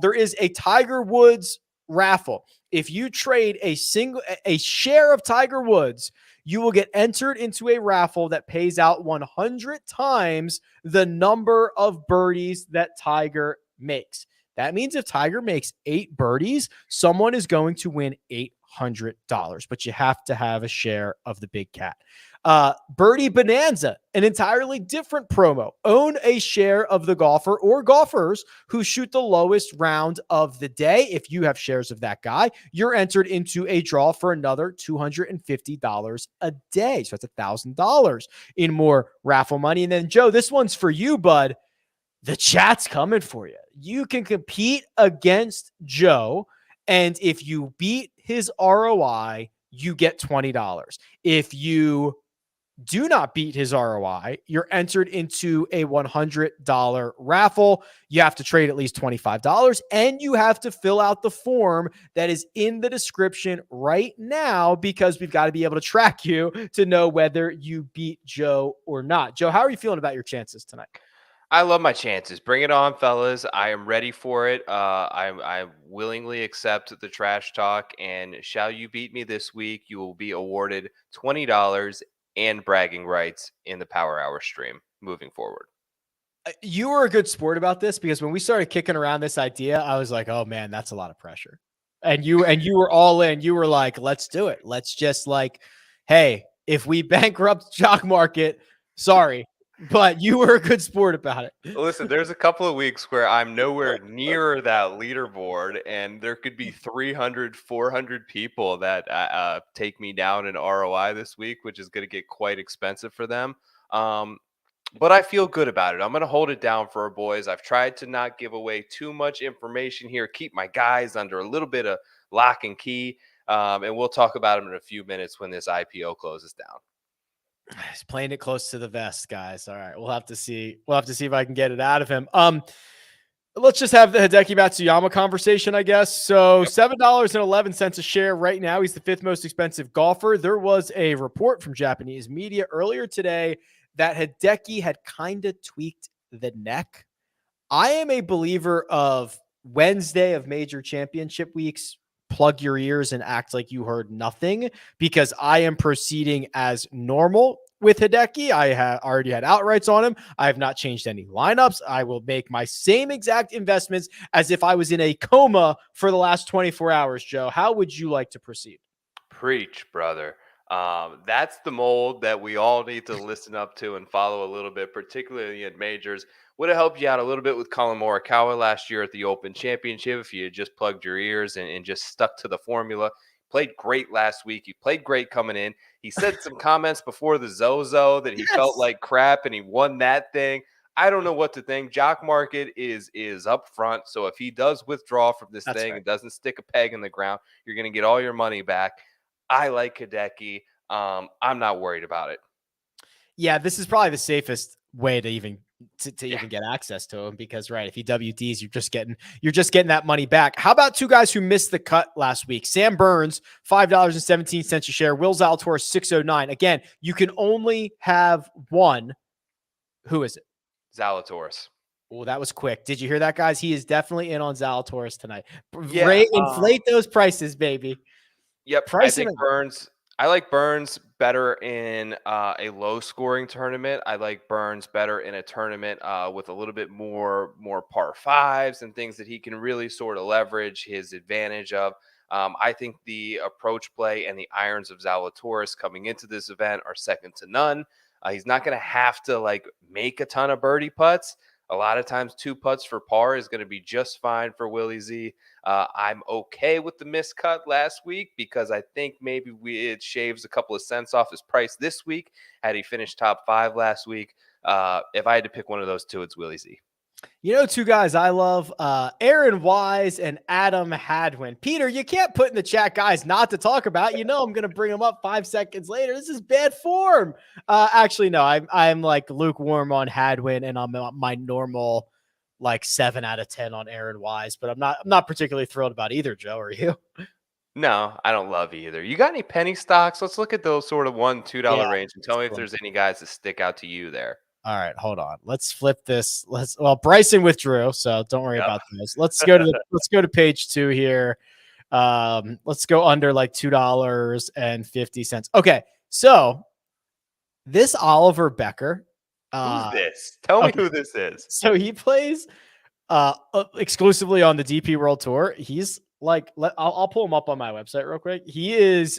There is a Tiger Woods raffle. If you trade a share of Tiger Woods, you will get entered into a raffle that pays out 100 times the number of birdies that Tiger makes. That means if Tiger makes 8 birdies, someone is going to win $800, but you have to have a share of the big cat. Birdie Bonanza, an entirely different promo. Own a share of the golfer or golfers who shoot the lowest round of the day. If you have shares of that guy, you're entered into a draw for another $250 a day. So that's $1,000 in more raffle money. And then, Joe, this one's for you, bud. The chat's coming for you. You can compete against Joe, and if you beat his ROI, you get $20. If you do not beat his ROI, you're entered into a $100 raffle. You have to trade at least $25, and you have to fill out the form that is in the description right now, because we've got to be able to track you to know whether you beat Joe or not. Joe, how are you feeling about your chances tonight? I love my chances. Bring it on, fellas. I am ready for it. I willingly accept the trash talk. And shall you beat me this week, you will be awarded $20 and bragging rights in the Power Hour stream moving forward. You were a good sport about this, because when we started kicking around this idea, I was like, oh man, that's a lot of pressure. And you were all in. You were like, let's do it. Let's just like, hey, if we bankrupt Jock Market, sorry. But you were a good sport about it. Listen, there's a couple of weeks where I'm nowhere near that leaderboard, and there could be 300, 400 people that take me down in ROI this week, which is going to get quite expensive for them. But I feel good about it. I'm going to hold it down for our boys. I've tried to not give away too much information here, keep my guys under a little bit of lock and key, and we'll talk about them in a few minutes when this IPO closes down. He's playing it close to the vest, guys. All right, we'll have to see. We'll have to see if I can get it out of him. Let's just have the Hideki Matsuyama conversation, I guess. So $7.11 a share right now. He's the 5th most expensive golfer. There was a report from Japanese media earlier today that Hideki had kind of tweaked the neck. I am a believer of Wednesday of major championship weeks. Plug your ears and act like you heard nothing, because I am proceeding as normal with Hideki. I have already had outrights on him. I have not changed any lineups. I will make my same exact investments as if I was in a coma for the last 24 hours. Joe, how would you like to proceed? Preach, brother. That's the mold that we all need to listen up to and follow a little bit, particularly in majors. Would have helped you out a little bit with Colin Morikawa last year at the Open Championship if you had just plugged your ears and just stuck to the formula. Played great last week. He played great coming in. He said some comments before the Zozo that he felt like crap and he won that thing. I don't know what to think. Jock market is up front. So if he does withdraw from this thing and doesn't stick a peg in the ground, you're going to get all your money back. I like Hideki. I'm not worried about it. Yeah, this is probably the safest way to even even get access to him, because if he WDs, you're just getting that money back. How about two guys who missed the cut last week? Sam Burns, $5.17 a share. Will Zalatoris, $6.09. Again, you can only have one. Who is it? Zalatoris. Oh, that was quick. Did you hear that, guys? He is definitely in on Zalatoris tonight. Yeah, inflate those prices, baby. Yep. I like Burns better in a low scoring tournament. I like Burns better in a tournament with a little bit more par fives and things that he can really sort of leverage his advantage of. I think the approach play and the irons of Zalatoris coming into this event are second to none. He's not going to have to make a ton of birdie putts. A lot of times 2 putts for par is going to be just fine for Willie Z. I'm okay with the miscut last week because I think maybe it shaves a couple of cents off his price this week. Had he finished top 5 last week, if I had to pick one of those two, it's Willie Z. You know, 2 guys I love, Aaron Wise and Adam Hadwin. Peter, you can't put in the chat guys not to talk about. I'm going to bring them up 5 seconds later. This is bad form. Actually, no, I'm lukewarm on Hadwin, and I'm my normal 7 out of 10 on Aaron Wise. But I'm not particularly thrilled about either. Joe, are you? No, I don't love either. You got any penny stocks? Let's look at those sort of $1, $2 range and tell me if there's any guys that stick out to you there. All right, hold on. Let's flip this. Bryson withdrew, so don't worry about this. Let's go to page 2 here. Let's go under $2.50. Okay, so this Oliver Becker. Who's this? Tell me who this is. So he plays exclusively on the DP World Tour. He's I'll pull him up on my website real quick. He is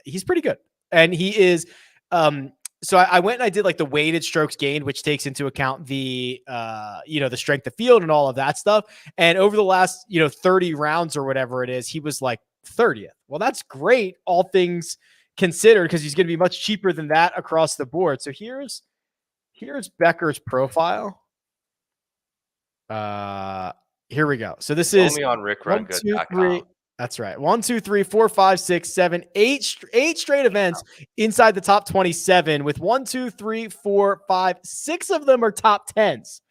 he's pretty good, and he is So I went and I did the weighted strokes gained, which takes into account the, the strength of field and all of that stuff. And over the last, 30 rounds or whatever it is, he was 30th. Well, that's great, all things considered, because he's going to be much cheaper than that across the board. So here's Becker's profile. Here we go. So this is only on RickRunGood.com. That's right. 1, 2, 3, 4, 5, 6, 7, 8 straight events inside the top 27 with 1, 2, 3, 4, 5, 6 of them are top 10s.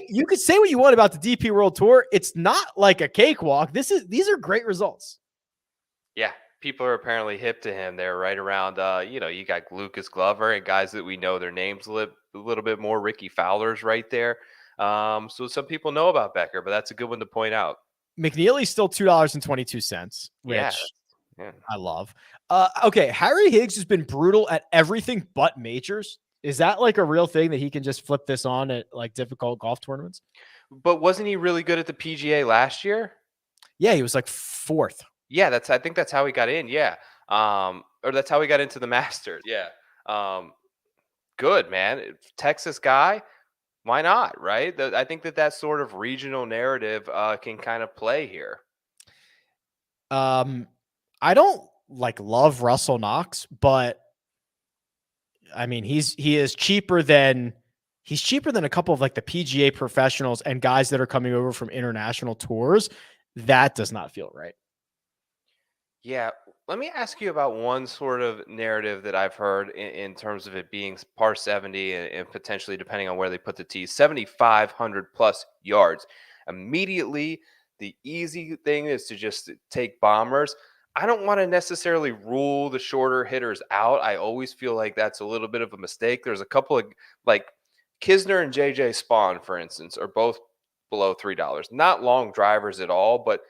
You could say what you want about the DP World Tour. It's not like a cakewalk. These are great results. Yeah. People are apparently hip to him. They're right around, you got Lucas Glover and guys that we know their names a little bit more. Ricky Fowler's right there. So some people know about Becker, but that's a good one to point out. McNeely's still $2.22, which I love. Okay, Harry Higgs has been brutal at everything but majors. Is that a real thing that he can just flip this on at difficult golf tournaments? But wasn't he really good at the PGA last year? Yeah, he was 4th. Yeah, I think that's how he got in. Yeah, or that's how he got into the Masters. Yeah, good man, Texas guy. Why not, right? I think that sort of regional narrative can kind of play here. I don't love Russell Knox, but I mean he is cheaper than a couple of the PGA professionals and guys that are coming over from international tours. That does not feel right. Yeah, Let me ask you about one sort of narrative that I've heard in terms of it being par 70 and potentially, depending on where they put the tee, 7,500 plus yards. Immediately, the easy thing is to just take bombers. I don't want to necessarily rule the shorter hitters out. I always feel like that's a little bit of a mistake. There's a couple of, like, Kisner and JJ Spawn, for instance, are both below $3. Not long drivers at all, but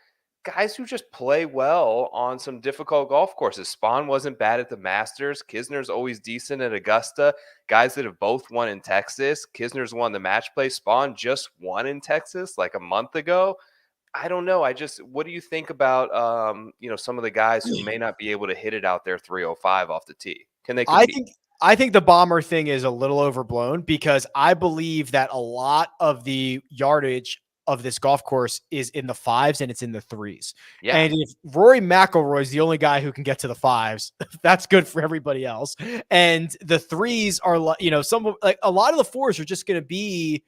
guys who just play well on some difficult golf courses. Spawn wasn't bad at the Masters. Kisner's always decent at Augusta. Guys that have both won in Texas. Kisner's won the match play. Spawn just won in Texas like a month ago. I don't know. What do you think about, some of the guys who may not be able to hit it out there 305 off the tee? Can they compete? I think the bomber thing is a little overblown because I believe that a lot of the yardage of this golf course is in the 5s and it's in the 3s. Yeah. And if Rory McIlroy is the only guy who can get to the 5s, that's good for everybody else. And the 3s are, a lot of the 4s are just going to be,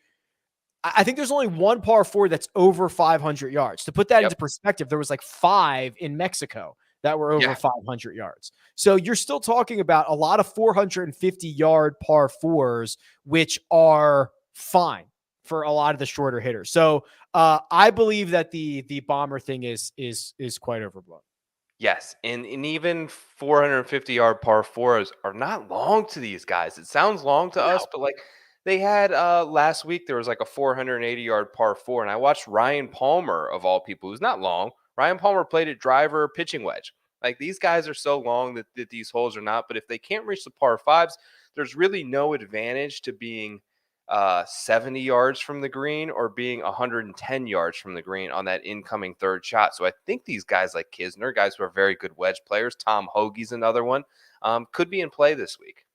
I think there's only one par 4 that's over 500 yards. To put that into perspective, there was like 5 in Mexico that were over 500 yards. So you're still talking about a lot of 450 yard par 4s, which are fine for a lot of the shorter hitters. So I believe that the bomber thing is quite overblown. Yes, and even 450 yard par 4s are not long to these guys. It sounds long to us, but like they had last week, there was like a 480 yard par 4, and I watched Ryan Palmer, of all people, who's not long. Ryan Palmer played at driver pitching wedge. Like, these guys are so long that these holes are not. But if they can't reach the par 5s, there's really no advantage to being 70 yards from the green or being 110 yards from the green on that incoming third shot. So I think these guys like Kisner, guys who are very good wedge players, Tom Hoagie's another one, could be in play this week.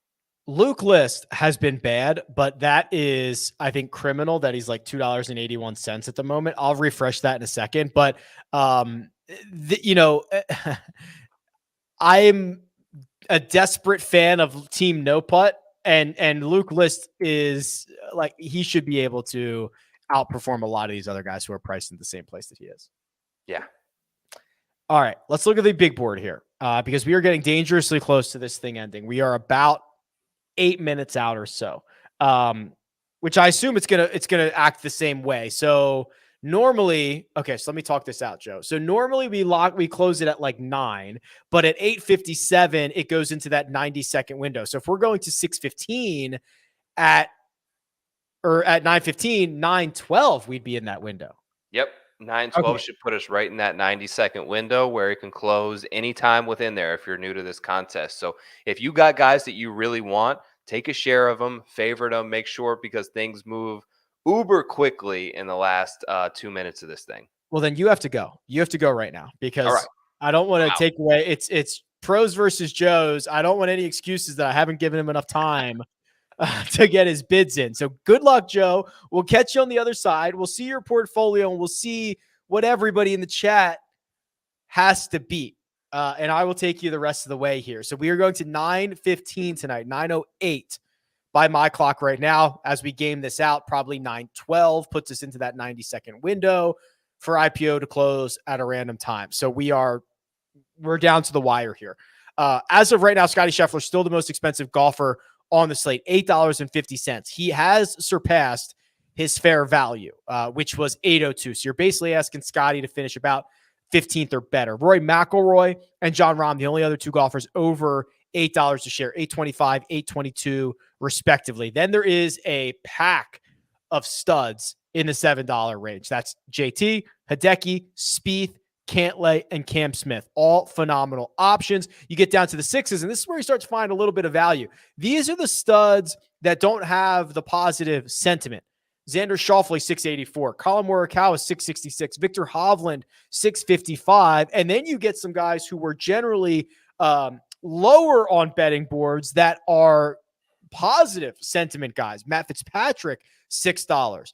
Luke List has been bad, but that is, I think, criminal that he's like $2.81 at the moment. I'll refresh that in a second. But, I'm a desperate fan of Team No Putt, and Luke List is like, he should be able to outperform a lot of these other guys who are priced in the same place that he is. Yeah. All right, let's look at the big board here because we are getting dangerously close to this thing ending. We are about 8 minutes out or so, which I assume it's gonna act the same way. So normally, okay, so let me talk this out, Joe. So normally we close it at like 9, but at 8:57 it goes into that 90-second window. So if we're going to 6:15 at 9:15, 9:12, we'd be in that window. Yep. 9:12 should put us right in that 90-second window where it can close anytime within there if you're new to this contest. So if you got guys that you really want, take a share of them, favorite them, make sure, because things move uber quickly in the last 2 minutes of this thing. Well, then you have to go. You have to go right now because I don't want to take away. It's pros versus Joes. I don't want any excuses that I haven't given him enough time to get his bids in. So good luck, Joe. We'll catch you on the other side. We'll see your portfolio and we'll see what everybody in the chat has to beat. And I will take you the rest of the way here. So we are going to 9:15 tonight, 9:08 by my clock right now. As we game this out, probably 9:12 puts us into that 90-second window for IPO to close at a random time. So we're down to the wire here. As of right now, Scotty Sheffler still the most expensive golfer on the slate, $8.50. He has surpassed his fair value, which was $8.02. So you're basically asking Scotty to finish about 15th or better. Rory McIlroy and Jon Rahm, the only other two golfers over $8 a share, $8.25, $8.22 respectively. Then there is a pack of studs in the $7 range. That's JT, Hideki, Spieth, Cantlay, and Cam Smith. All phenomenal options. You get down to the 6s, and this is where you start to find a little bit of value. These are the studs that don't have the positive sentiment. Xander Schauffele, 684. Colin Morikawa, 666. Victor Hovland, 655. And then you get some guys who were generally lower on betting boards that are positive sentiment guys. Matt Fitzpatrick, $6.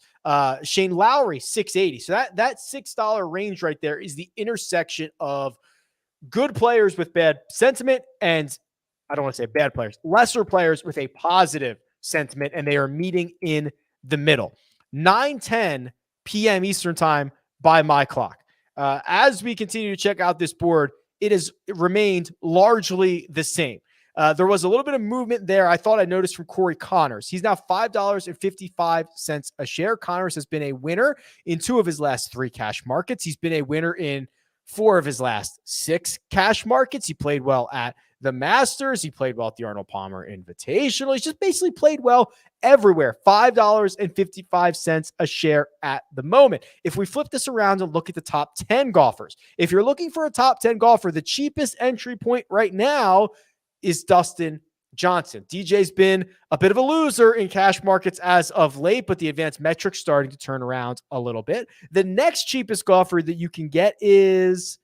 Shane Lowry, $6.80. So that $6 range right there is the intersection of good players with bad sentiment and, I don't want to say bad players, lesser players with a positive sentiment, and they are meeting in the middle. 9:10 p.m. Eastern time by my clock. As we continue to check out this board, it has remained largely the same. There was a little bit of movement there. I thought I noticed from Corey Connors. He's now $5.55 a share. Connors has been a winner in 2 of his last 3 cash markets. He's been a winner in 4 of his last 6 cash markets. He played well at the Masters. He played well at the Arnold Palmer Invitational. He's just basically played well everywhere. $5.55 a share at the moment. If we flip this around and look at the top 10 golfers, if you're looking for a top 10 golfer, the cheapest entry point right now is Dustin Johnson. DJ's been a bit of a loser in cash markets as of late, but the advanced metrics starting to turn around a little bit. The next cheapest golfer that you can get is,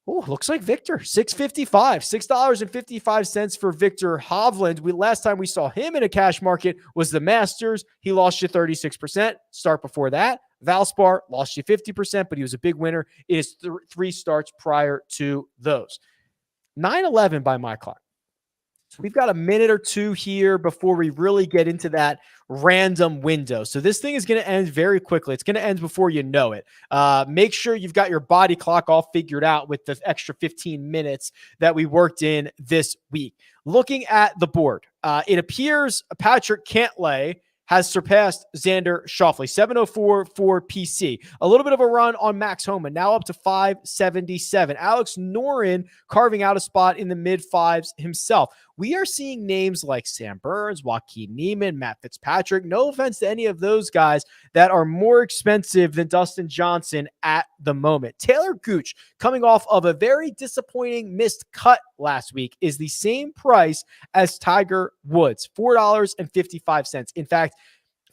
looks like Victor, $6.55 for Victor Hovland. Last time we saw him in a cash market was the Masters. He lost you 36%. Start before that, Valspar lost you 50%, but he was a big winner. It is 3 starts prior to those. 9-11 by my clock. So we've got a minute or 2 here before we really get into that random window. So this thing is going to end very quickly. It's going to end before you know it. Make sure you've got your body clock all figured out with the extra 15 minutes that we worked in this week. Looking at the board, it appears Patrick Cantlay has surpassed Xander Schauffele, 704 for PC. A little bit of a run on Max Homa, now up to 577. Alex Noren carving out a spot in the mid-5s himself. We are seeing names like Sam Burns, Joaquin Niemann, Matt Fitzpatrick. No offense to any of those guys that are more expensive than Dustin Johnson at the moment. Taylor Gooch, coming off of a very disappointing missed cut last week, is the same price as Tiger Woods, $4.55. In fact,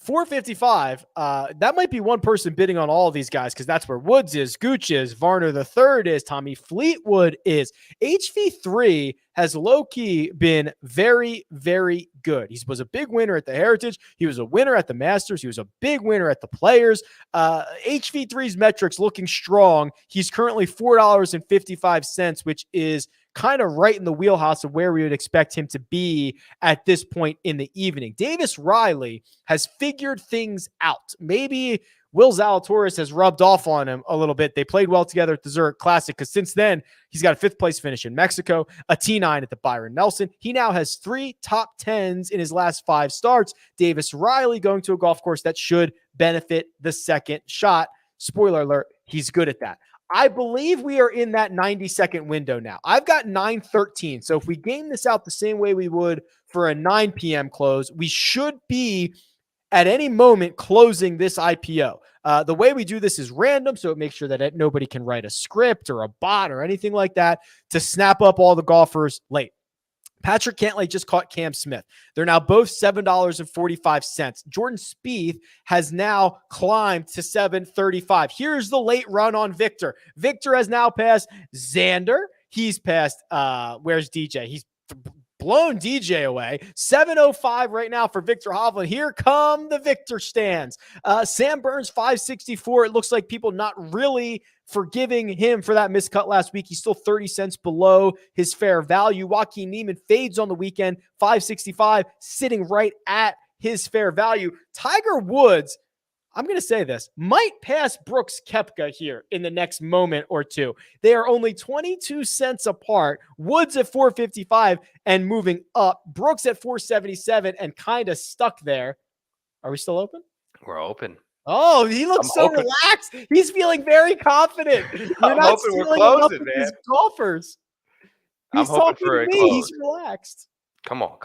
$4.55, that might be one person bidding on all of these guys because that's where Woods is, Gooch is, Varner the third is, Tommy Fleetwood is. HV3 has low-key been very, very good. He was a big winner at the Heritage. He was a winner at the Masters. He was a big winner at the Players. HV3's metrics looking strong. He's currently $4.55, which is kind of right in the wheelhouse of where we would expect him to be at this point in the evening. Davis Riley has figured things out. Maybe Will Zalatoris has rubbed off on him a little bit. They played well together at the Zurich Classic because since then, he's got a 5th place finish in Mexico, a T9 at the Byron Nelson. He now has 3 top 10s in his last 5 starts. Davis Riley going to a golf course that should benefit the second shot. Spoiler alert, he's good at that. I believe we are in that 90-second window now. I've got 9:13. So if we game this out the same way we would for a 9 p.m. close, we should be at any moment closing this IPO. The way we do this is random, so it makes sure that nobody can write a script or a bot or anything like that to snap up all the golfers late. Patrick Cantlay just caught Cam Smith. They're now both $7.45. Jordan Spieth has now climbed to $7.35. Here's the late run on Victor. Victor has now passed Xander. He's passed, where's DJ? He's blown DJ away. 7:05 right now for Victor Hovland. Here come the Victor stands. Sam Burns, 564. It looks like people not really forgiving him for that miscut last week. He's still 30 cents below his fair value. Joaquin Niemann fades on the weekend, 565, sitting right at his fair value. Tiger Woods, I'm going to say this, might pass Brooks Koepka here in the next moment or two. They are only 22 cents apart. Woods at 455 and moving up. Brooks at 477 and kind of stuck there. Are we still open? We're open. Oh, he looks so relaxed. He's feeling very confident. You're not hoping we're closing, man. These golfers. I'm hoping for a close. He's relaxed. Come on,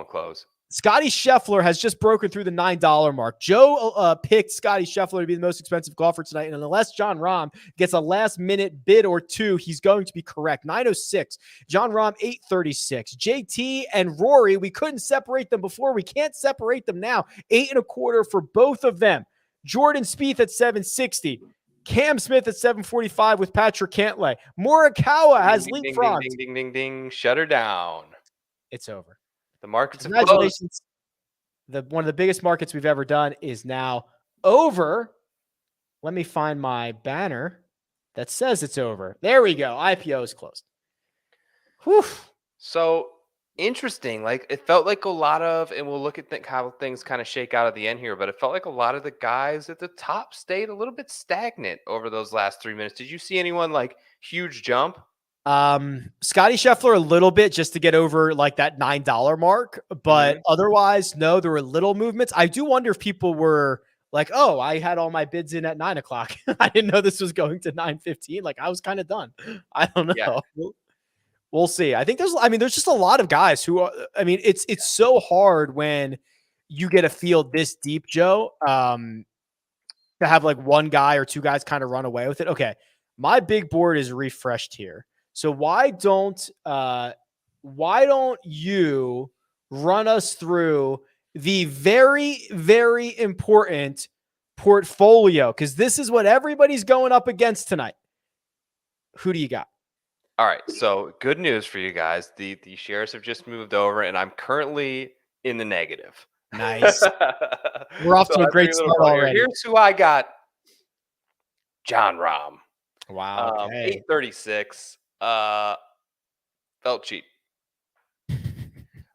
close. Scotty Sheffler has just broken through the $9 mark. Joe picked Scotty Sheffler to be the most expensive golfer tonight, and unless John Rahm gets a last-minute bid or two, he's going to be correct. 906. John Rahm, 836. JT and Rory, we couldn't separate them before. We can't separate them now. 8.25 for both of them. Jordan Spieth at 760. Cam Smith at 745 with Patrick Cantlay. Morikawa has leapfrogged. Ding, ding, ding, ding. Shut her down. It's over. The markets have closed. One of the biggest markets we've ever done is now over. Let me find my banner that says it's over. There we go. IPO is closed. Whew. So interesting. Like it felt like a lot of, and we'll look at how things kind of shake out at the end here, but it felt like a lot of the guys at the top stayed a little bit stagnant over those last 3 minutes. Did you see anyone like huge jump? Scotty Sheffler a little bit just to get over like that $9 mark, but otherwise, no, there were little movements. I do wonder if people were like, oh, I had all my bids in at 9 o'clock. I didn't know this was going to 9:15. Like I was kind of done. I don't Yeah. know. We'll see. I think there's just a lot of guys who are, it's so hard when you get a field this deep, Joe, to have like one guy or two guys kind of run away with it. Okay. My big board is refreshed here. So why don't you run us through the very, very important portfolio? Because this is what everybody's going up against tonight. Who do you got? All right. So good news for you guys. The shares have just moved over, and I'm currently in the negative. Nice. We're off to a great start already. Here's who I got. John Rahm. Wow. Okay. 836. Felt cheap.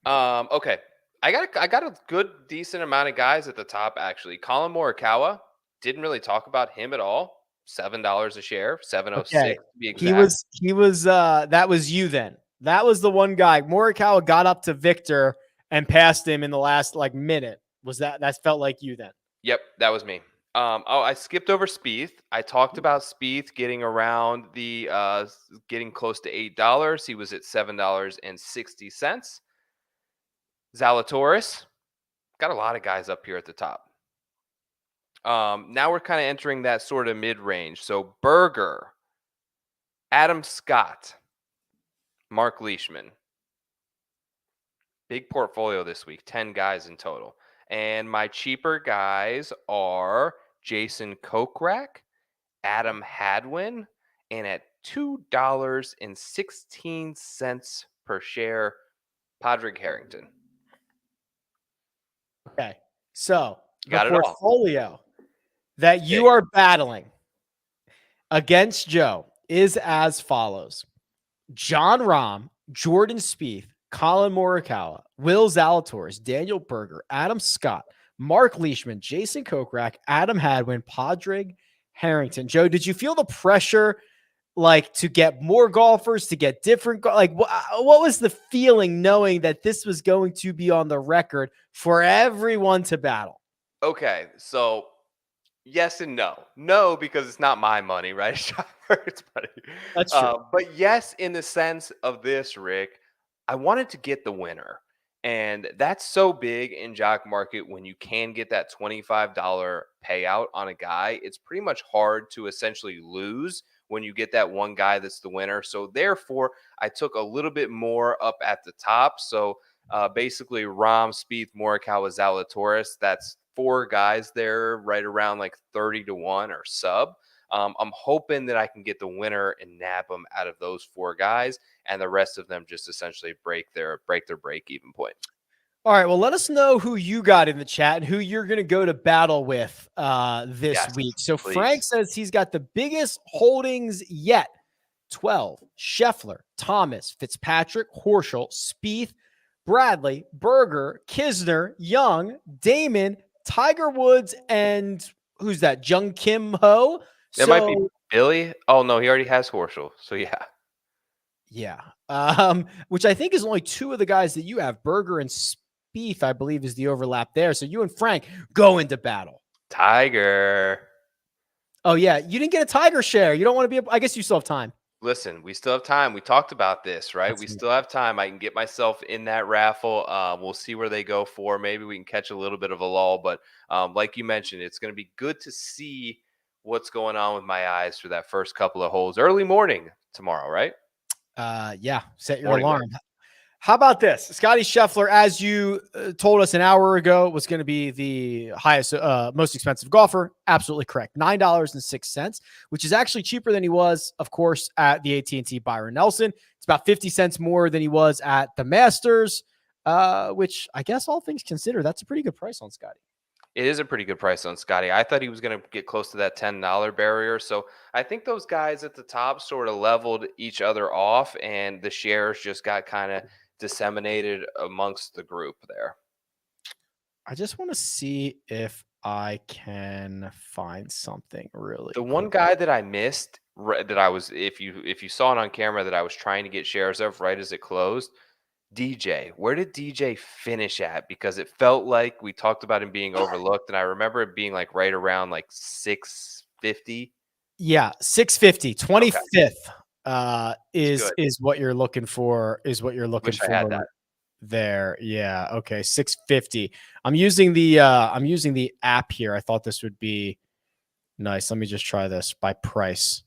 Okay. I got a good decent amount of guys at the top actually. Colin Morikawa, didn't really talk about him at all. $7 a share, 706 okay. to be exact. He was that was you then. That was the one guy. Morikawa got up to Victor and passed him in the last like minute. Was that felt like you then? Yep, that was me. I skipped over Spieth. I talked about Spieth getting around the getting close to $8. He was at $7.60. Zalatoris, got a lot of guys up here at the top. Now we're kind of entering that sort of mid-range. So Berger, Adam Scott, Mark Leishman. Big portfolio this week, 10 guys in total. And my cheaper guys are Jason Kokrak, Adam Hadwin, and at $2.16 per share, Padraig Harrington. Okay. So Got the it all. portfolio that you are battling against Joe is as follows. John Rahm, Jordan Spieth, Colin Morikawa, Will Zalatoris, Daniel Berger, Adam Scott, Mark Leishman, Jason Kokrak, Adam Hadwin, Padraig Harrington. Joe, did you feel the pressure like to get more golfers, to get different like what was the feeling knowing that this was going to be on the record for everyone to battle? Okay, so yes and no. No, because it's not my money, right? It's money. That's true. But yes, in the sense of this, Rick, I wanted to get the winner. And that's so big in jock market when you can get that $25 payout on a guy. It's pretty much hard to essentially lose when you get that one guy that's the winner. So therefore, I took a little bit more up at the top. So basically, Rahm, Spieth, Morikawa, Zalatoris. That's 4 guys there, right around like 30-1 or sub. I'm hoping that I can get the winner and nab them out of those 4 guys, and the rest of them just essentially break their break-even point. All right. Well, let us know who you got in the chat and who you're going to go to battle with this week. So please. Frank says he's got the biggest holdings yet. 12, Scheffler, Thomas, Fitzpatrick, Horschel, Spieth, Bradley, Berger, Kisner, Young, Damon, Tiger Woods, and who's that? Jung Kim Ho. That might be Billy. Oh no, he already has Horschel. So yeah. Which I think is only 2 of the guys that you have. Berger and Spieth, I believe, is the overlap there. So you and Frank go into battle. Tiger. Oh yeah, you didn't get a Tiger share. You don't want to be. I guess you still have time. Listen, we still have time. We talked about this, right? We still have time. I can get myself in that raffle. We'll see where they go for. Maybe we can catch a little bit of a lull. But like you mentioned, it's going to be good to see what's going on with my eyes for that first couple of holes. Early morning tomorrow, right? Yeah. Set your alarm. How about this? Scotty Sheffler, as you told us an hour ago, was going to be the highest, most expensive golfer. Absolutely correct. $9.06, which is actually cheaper than he was, of course, at the AT&T Byron Nelson. It's about 50 cents more than he was at the Masters, which I guess all things considered, that's a pretty good price on Scotty. It is a pretty good price on Scotty. I thought he was going to get close to that $10 barrier. So I think those guys at the top sort of leveled each other off, and the shares just got kind of disseminated amongst the group there. I just want to see if I can find something really. The one guy that I missed that I was, if you saw it on camera, that I was trying to get shares of right as it closed. DJ, where did DJ finish at? Because it felt like we talked about him being overlooked, and I remember it being like right around like 650. Yeah, 650, Okay, 25th it's good. is what you're looking for. Is what you're looking Wish I had for that. there. Yeah. Okay. 650. I'm using the app here. I thought this would be nice. Let me just try this by price.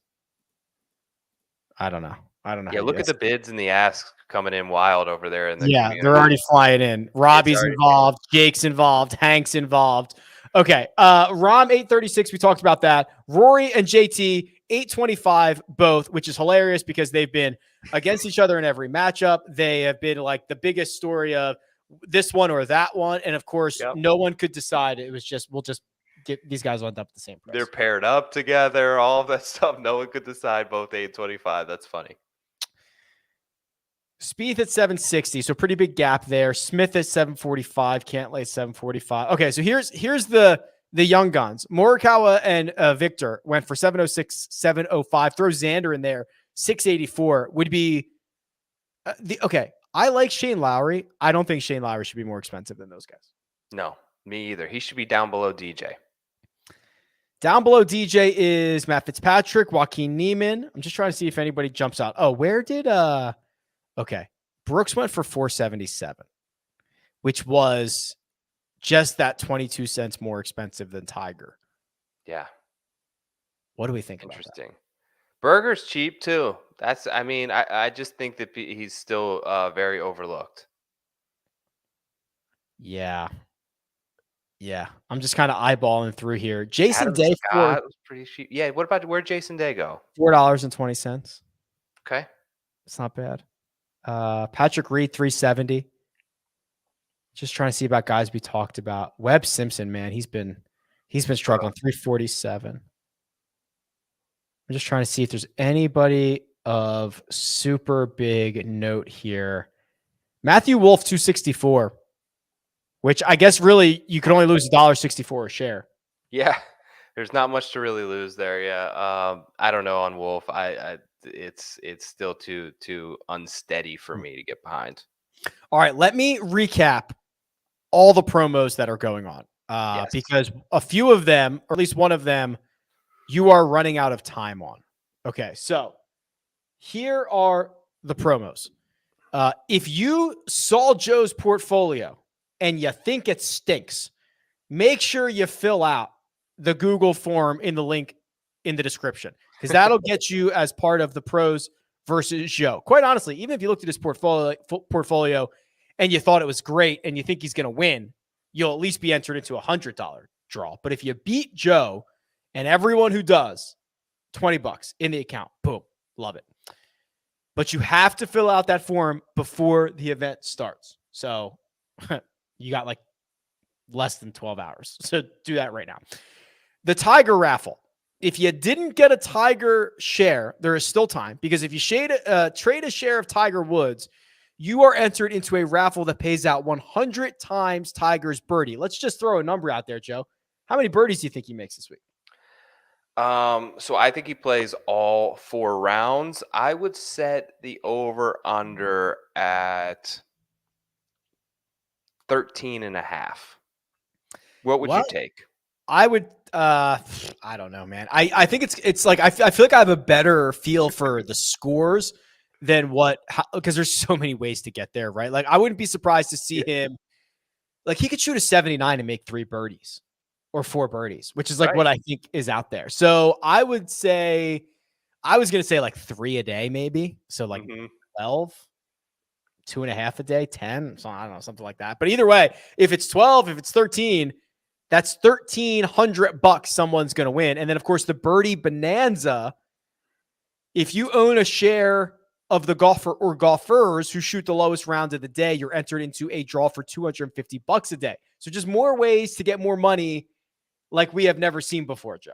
I don't know. I don't know how Yeah, you look at guys. the bids and the asks coming in wild over there in the Yeah, they're community. already flying in. It's Robbie's already involved, Jake's involved, Hank's involved. Okay. Rom 836, we talked about that. Rory and JT 825 both, which is hilarious because they've been against each other in every matchup. They have been like the biggest story of this one or that one. And of course, Yep. no one could decide. It was just, we'll just get these guys lined up at the same price. They're paired up together, all of that stuff. No one could decide, both 825. That's funny. Spieth at 760, so pretty big gap there. Smith at 745, Cantlay 745. Okay, so here's the young guns. Morikawa and Victor went for 706, 705. Throw Xander in there, 684 would be okay. I like Shane Lowry. I don't think Shane Lowry should be more expensive than those guys. No, me either. He should be down below DJ. Down below DJ is Matt Fitzpatrick, Joaquin Neiman. I'm just trying to see if anybody jumps out. Oh, where did okay. Brooks went for 477, which was just that 22 cents more expensive than Tiger. Yeah. What do we think Interesting. about that? Berger's cheap too. I just think that he's still very overlooked. Yeah. Yeah. I'm just kind of eyeballing through here. Jason Adam Day Scott was pretty cheap. Yeah. What about where'd Jason Day go? $4.20. Okay. It's not bad. Patrick Reed, 370. Just trying to see about guys we talked about. Webb Simpson, man, he's been struggling. 347. I'm just trying to see if there's anybody of super big note here. Matthew Wolf, 264, which I guess really you could only lose $1.64 a share. Yeah. There's not much to really lose there. Yeah. I don't know on Wolf. It's still too unsteady for me to get behind. All right, let me recap all the promos that are going on Yes. because a few of them, or at least one of them, you are running out of time on. Okay, so here are the promos. If you saw Joe's portfolio and you think it stinks, make sure you fill out the Google form in the link in the description, because that'll get you as part of the pros versus Joe. Quite honestly, even if you looked at his portfolio and you thought it was great and you think he's going to win, you'll at least be entered into a $100 draw. But if you beat Joe and everyone who does, $20 in the account, boom, love it. But you have to fill out that form before the event starts. So you got like less than 12 hours. So do that right now. The Tiger raffle. If you didn't get a Tiger share, there is still time, because if you trade a share of Tiger Woods, you are entered into a raffle that pays out 100 times Tiger's birdie. Let's just throw a number out there, Joe. How many birdies do you think he makes this week? So I think he plays all 4 rounds. I would set the over under at 13.5. What would you take? I would, I don't know, man. I think it's like, I feel like I have a better feel for the scores than because there's so many ways to get there, right? Like, I wouldn't be surprised to see him, like, he could shoot a 79 and make 3 birdies or 4 birdies, which is like what I think is out there. So I would say, I was going to say like 3 a day, maybe. So like 12, 2.5 a day, 10. So I don't know, something like that. But either way, if it's 12, if it's 13, that's $1,300 someone's going to win. And then, of course, the Birdie Bonanza. If you own a share of the golfer or golfers who shoot the lowest round of the day, you're entered into a draw for $250 a day. So just more ways to get more money like we have never seen before, Joe.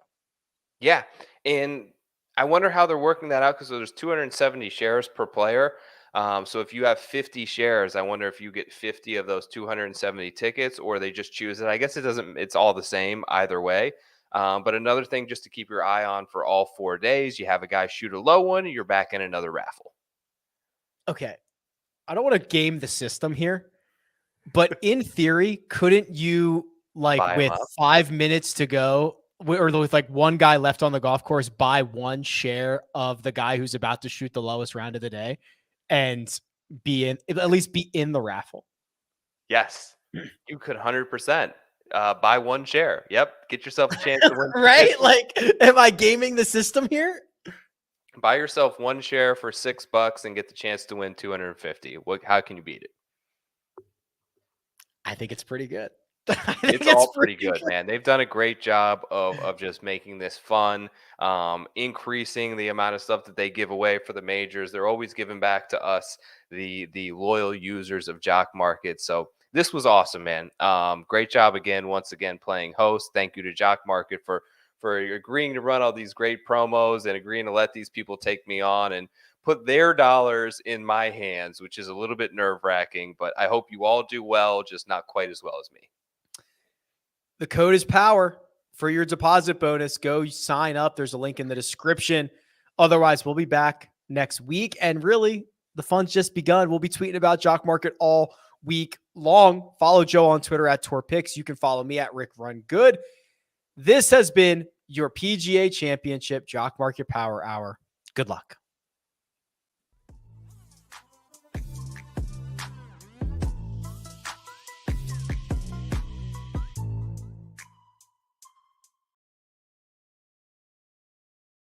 Yeah. And I wonder how they're working that out, because there's 270 shares per player. So if you have 50 shares, I wonder if you get 50 of those 270 tickets, or they just choose it. I guess it's all the same either way. But another thing just to keep your eye on for all 4 days, you have a guy shoot a low one, you're back in another raffle. Okay. I don't want to game the system here, but in theory, couldn't you, like, Buy 'em with up. 5 minutes to go, or with like one guy left on the golf course, buy one share of the guy who's about to shoot the lowest round of the day and at least be in the raffle? Yes, you could 100% buy one share. Yep, get yourself a chance to win. Right? Like, am I gaming the system here? Buy yourself one share for $6 and get the chance to win 250. How can you beat it? I think it's pretty good. It's all pretty good, man. They've done a great job of just making this fun, increasing the amount of stuff that they give away for the majors. They're always giving back to us, the loyal users of Jock Market. So this was awesome, man. Great job again, once again, playing host. Thank you to Jock Market for agreeing to run all these great promos and agreeing to let these people take me on and put their dollars in my hands, which is a little bit nerve-wracking, but I hope you all do well, just not quite as well as me. The code is POWER for your deposit bonus. Go sign up. There's a link in the description. Otherwise, we'll be back next week. And really, the fun's just begun. We'll be tweeting about Jock Market all week long. Follow Joe on Twitter at TorPicks. You can follow me at RickRunGood. This has been your PGA Championship Jock Market Power Hour. Good luck.